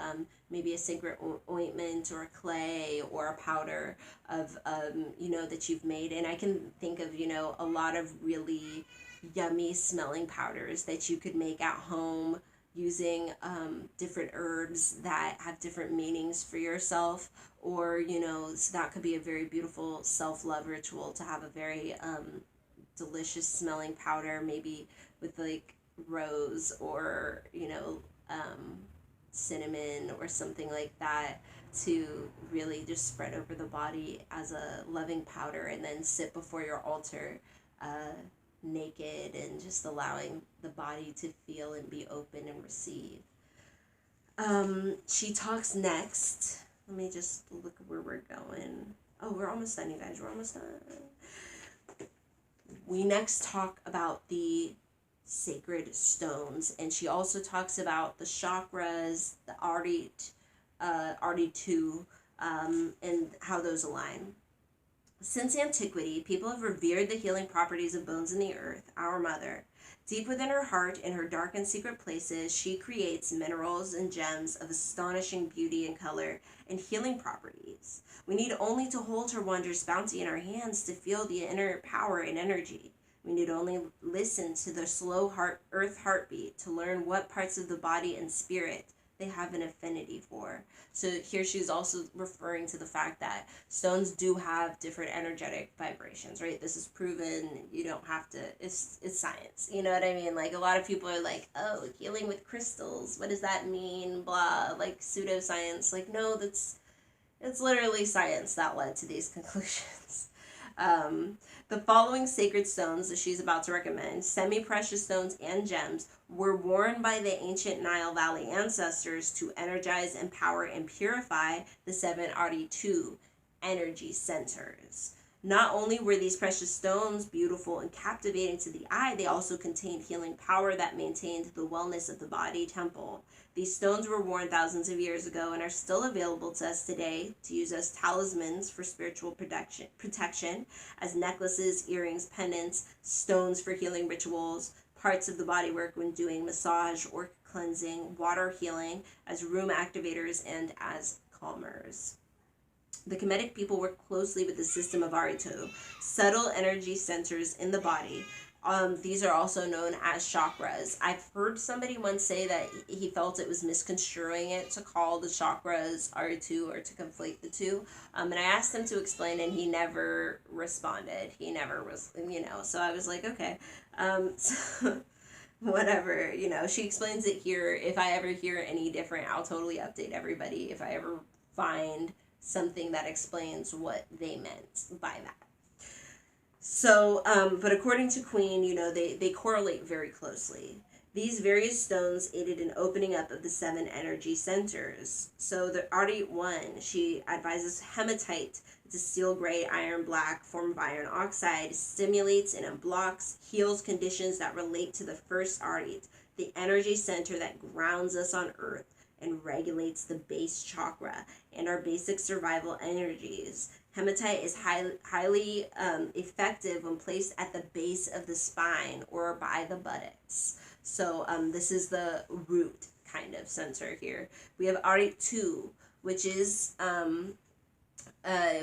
maybe a sacred ointment or a clay or a powder of that you've made. And I can think of a lot of really yummy smelling powders that you could make at home using different herbs that have different meanings for yourself, or so that could be a very beautiful self-love ritual to have a very delicious smelling powder, maybe with like rose or cinnamon or something like that, to really just spread over the body as a loving powder, and then sit before your altar naked and just allowing the body to feel and be open and receive. She talks next. Let me just look where we're going. Oh, we're almost done, you guys. We're almost done. We next talk about the sacred stones, and she also talks about the chakras, the Ardi 2, and how those align. Since antiquity, people have revered the healing properties of bones in the earth, our mother. Deep within her heart, in her dark and secret places, she creates minerals and gems of astonishing beauty and color and healing properties. We need only to hold her wondrous bounty in our hands to feel the inner power and energy. We need only listen to the slow earth heartbeat to learn what parts of the body and spirit they have an affinity for. So here she's also referring to the fact that stones do have different energetic vibrations, right? This is proven. You don't have to, it's science. You know what I mean? Like, a lot of people are like, oh, healing with crystals, what does that mean? Blah, like pseudoscience. Like, no, it's literally science that led to these conclusions. The following sacred stones that she's about to recommend, semi-precious stones and gems, were worn by the ancient Nile Valley ancestors to energize, empower, and purify the 7 Ardi 2 energy centers. Not only were these precious stones beautiful and captivating to the eye, they also contained healing power that maintained the wellness of the body temple. These stones were worn thousands of years ago and are still available to us today to use as talismans for spiritual protection, as necklaces, earrings, pendants, stones for healing rituals, parts of the body work when doing massage or cleansing, water healing, as room activators, and as calmers. The Kemetic people work closely with the system of Arito, subtle energy centers in the body. These are also known as chakras. I've heard somebody once say that he felt it was misconstruing it to call the chakras Arito or to conflate the two. And I asked him to explain, and he never responded. He never was, so I was like, okay. whatever, she explains it here. If I ever hear any different, I'll totally update everybody if I ever find something that explains what they meant by that. So, but according to Queen, they correlate very closely. These various stones aided in opening up of the seven energy centers. So the Ardite one, she advises hematite. It's a steel gray iron black form of iron oxide, stimulates and unblocks, heals conditions that relate to the first Ardite, the energy center that grounds us on earth and regulates the base chakra and our basic survival energies. Hematite is highly effective when placed at the base of the spine or by the buttocks. So this is the root kind of center here. We have Ardite 2, which is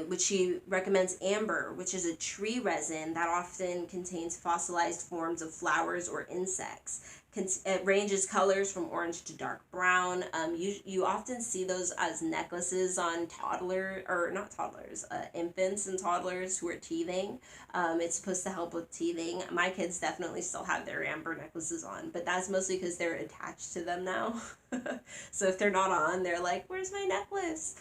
which she recommends amber, which is a tree resin that often contains fossilized forms of flowers or insects. It ranges colors from orange to dark brown. You often see those as necklaces on not toddlers, infants and toddlers who are teething. It's supposed to help with teething. My kids definitely still have their amber necklaces on, but that's mostly because they're attached to them now. So if they're not on, they're like, "Where's my necklace?"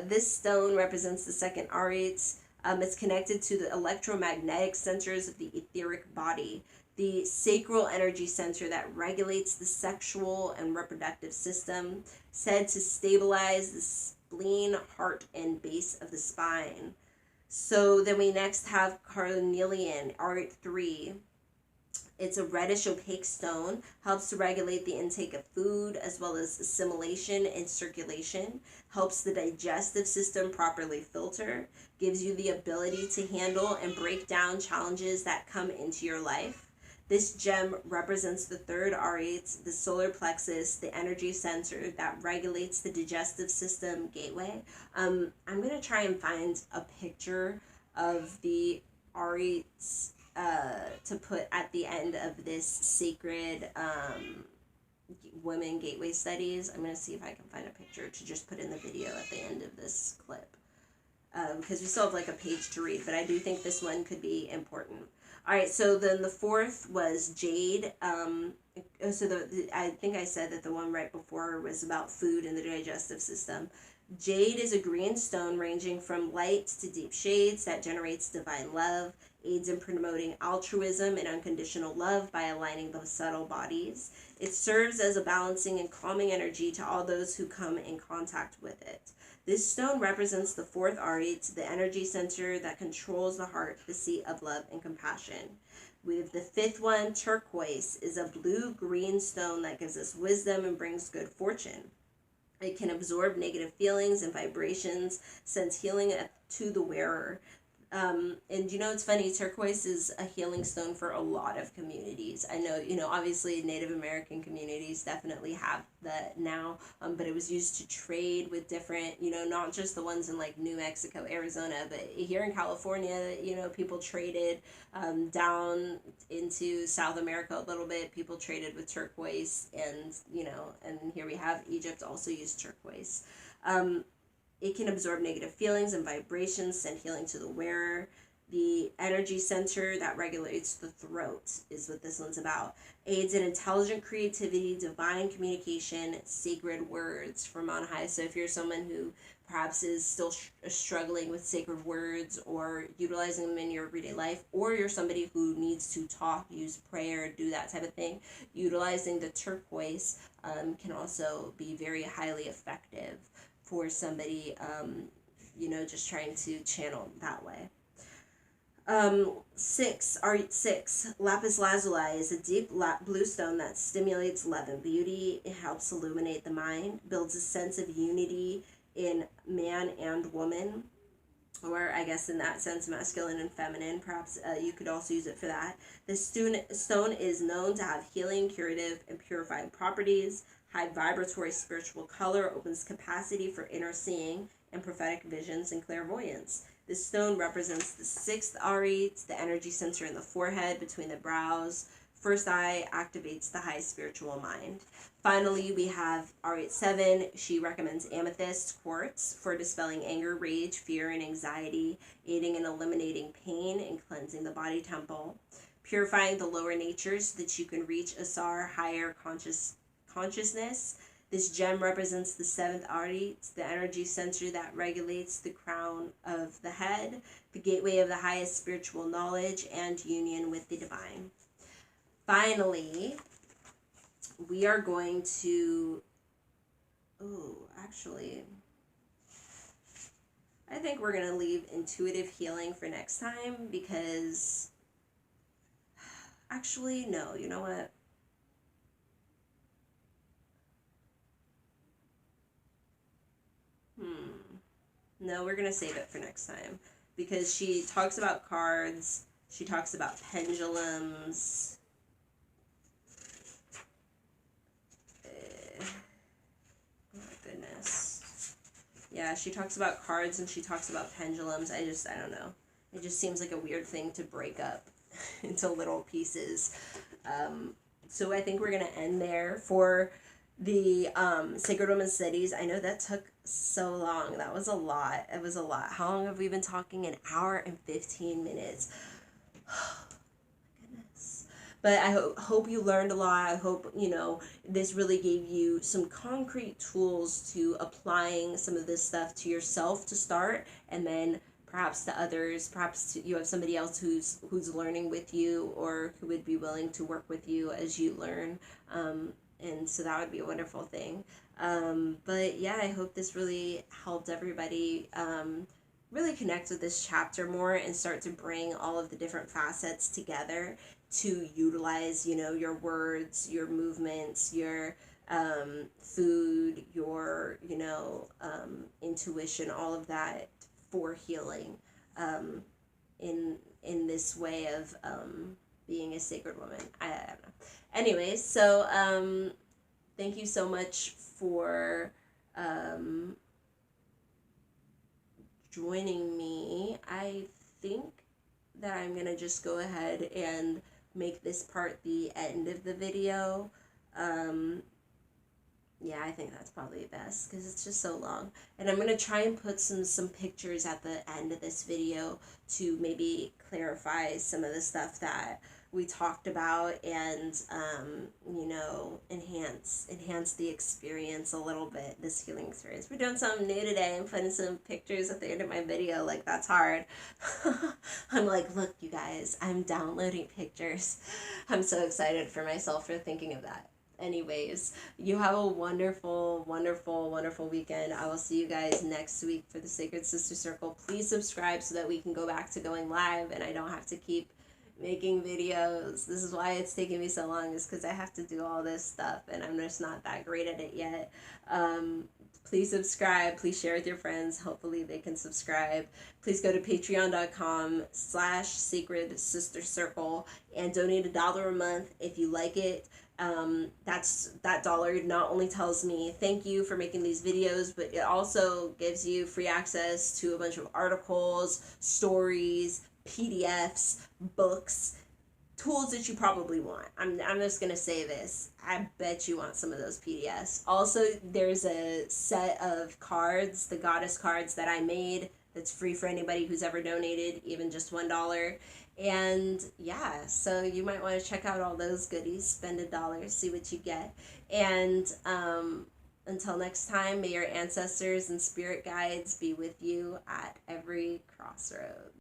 This stone represents the second Ardite. It's connected to the electromagnetic centers of the etheric body, the sacral energy center that regulates the sexual and reproductive system, said to stabilize the spleen, heart, and base of the spine. So then we next have carnelian, Ardite 3. It's a reddish opaque stone, helps to regulate the intake of food as well as assimilation and circulation, helps the digestive system properly filter, gives you the ability to handle and break down challenges that come into your life. This gem represents the third Ardite, the solar plexus, the energy center that regulates the digestive system gateway. I'm going to try and find a picture of the Ardite to put at the end of this sacred women gateway studies. I'm going to see if I can find a picture to just put in the video at the end of this clip. Because we still have like a page to read, but I do think this one could be important. All right, so then the fourth was jade. So I think I said that the one right before was about food and the digestive system. Jade is a green stone ranging from light to deep shades that generates divine love, aids in promoting altruism and unconditional love by aligning the subtle bodies. It serves as a balancing and calming energy to all those who come in contact with it. This stone represents the fourth Ardite, the energy center that controls the heart, the seat of love and compassion. We have the fifth one, turquoise, is a blue-green stone that gives us wisdom and brings good fortune. It can absorb negative feelings and vibrations, sends healing to the wearer. And it's funny, turquoise is a healing stone for a lot of communities. I know, obviously Native American communities definitely have that now, but it was used to trade with different, not just the ones in like New Mexico, Arizona, but here in California, people traded down into South America a little bit. People traded with turquoise, and, and here we have Egypt also used turquoise. It can absorb negative feelings and vibrations, send healing to the wearer. The energy center that regulates the throat is what this one's about. Aids in intelligent creativity, divine communication, sacred words from on high. So if you're someone who perhaps is still struggling with sacred words or utilizing them in your everyday life, or you're somebody who needs to talk, use prayer, do that type of thing, utilizing the turquoise can also be very highly effective for somebody, just trying to channel that way. 6, Ardite 6, lapis lazuli is a deep blue stone that stimulates love and beauty. It helps illuminate the mind, builds a sense of unity in man and woman, or I guess in that sense, masculine and feminine. Perhaps you could also use it for that. This stone is known to have healing, curative, and purifying properties. High vibratory spiritual color opens capacity for inner seeing and prophetic visions and clairvoyance. This stone represents the sixth Ardite, the energy center in the forehead between the brows. First eye activates the high spiritual mind. Finally, we have Ardite 7. She recommends amethyst quartz for dispelling anger, rage, fear, and anxiety, aiding in eliminating pain and cleansing the body temple. purifying the lower natures so that you can reach Asar, higher consciousness. This gem represents the seventh Ari, the energy center that regulates the crown of the head, the gateway of the highest spiritual knowledge and union with the divine. Finally, we are going to, actually, I think we're going to leave intuitive healing for next time because, actually, no, you know what? No, we're going to save it for next time because she talks about cards, she talks about pendulums. Oh my goodness. Yeah, she talks about cards and she talks about pendulums. I don't know. It just seems like a weird thing to break up into little pieces. So I think we're going to end there for the Sacred Women's Cities. I know that took so long. That was a lot. It was a lot. How long have we been talking? An hour and 15 minutes. But I hope you learned a lot. I hope, this really gave you some concrete tools to applying some of this stuff to yourself to start, and then perhaps to others. Perhaps you have somebody else who's learning with you or who would be willing to work with you as you learn. And so that would be a wonderful thing. But yeah, I hope this really helped everybody really connect with this chapter more and start to bring all of the different facets together to utilize, your words, your movements, your food, your, intuition, all of that for healing in this way of being a sacred woman. I don't know. Anyways, so thank you so much for joining me. I think that I'm gonna just go ahead and make this part the end of the video. Yeah, I think that's probably best because it's just so long. And I'm going to try and put some pictures at the end of this video to maybe clarify some of the stuff that we talked about and, enhance the experience a little bit, this healing experience. We're doing something new today. I'm putting some pictures at the end of my video. Like, that's hard. I'm like, look, you guys, I'm downloading pictures. I'm so excited for myself for thinking of that. Anyways, you have a wonderful, wonderful, wonderful weekend. I will see you guys next week for the Sacred Sister Circle. Please subscribe so that we can go back to going live and I don't have to keep making videos. This is why it's taking me so long, is because I have to do all this stuff and I'm just not that great at it yet. Please subscribe. Please share with your friends. Hopefully they can subscribe. Please go to patreon.com/Sacred Sister Circle and donate $1 a month if you like it. That dollar not only tells me thank you for making these videos, but it also gives you free access to a bunch of articles, stories, PDFs, books, tools that you probably want. I'm just going to say this. I bet you want some of those PDFs. Also, there's a set of cards, the goddess cards that I made, that's free for anybody who's ever donated, even just $1. And yeah, so you might want to check out all those goodies, spend $1, see what you get. And until next time, may your ancestors and spirit guides be with you at every crossroad.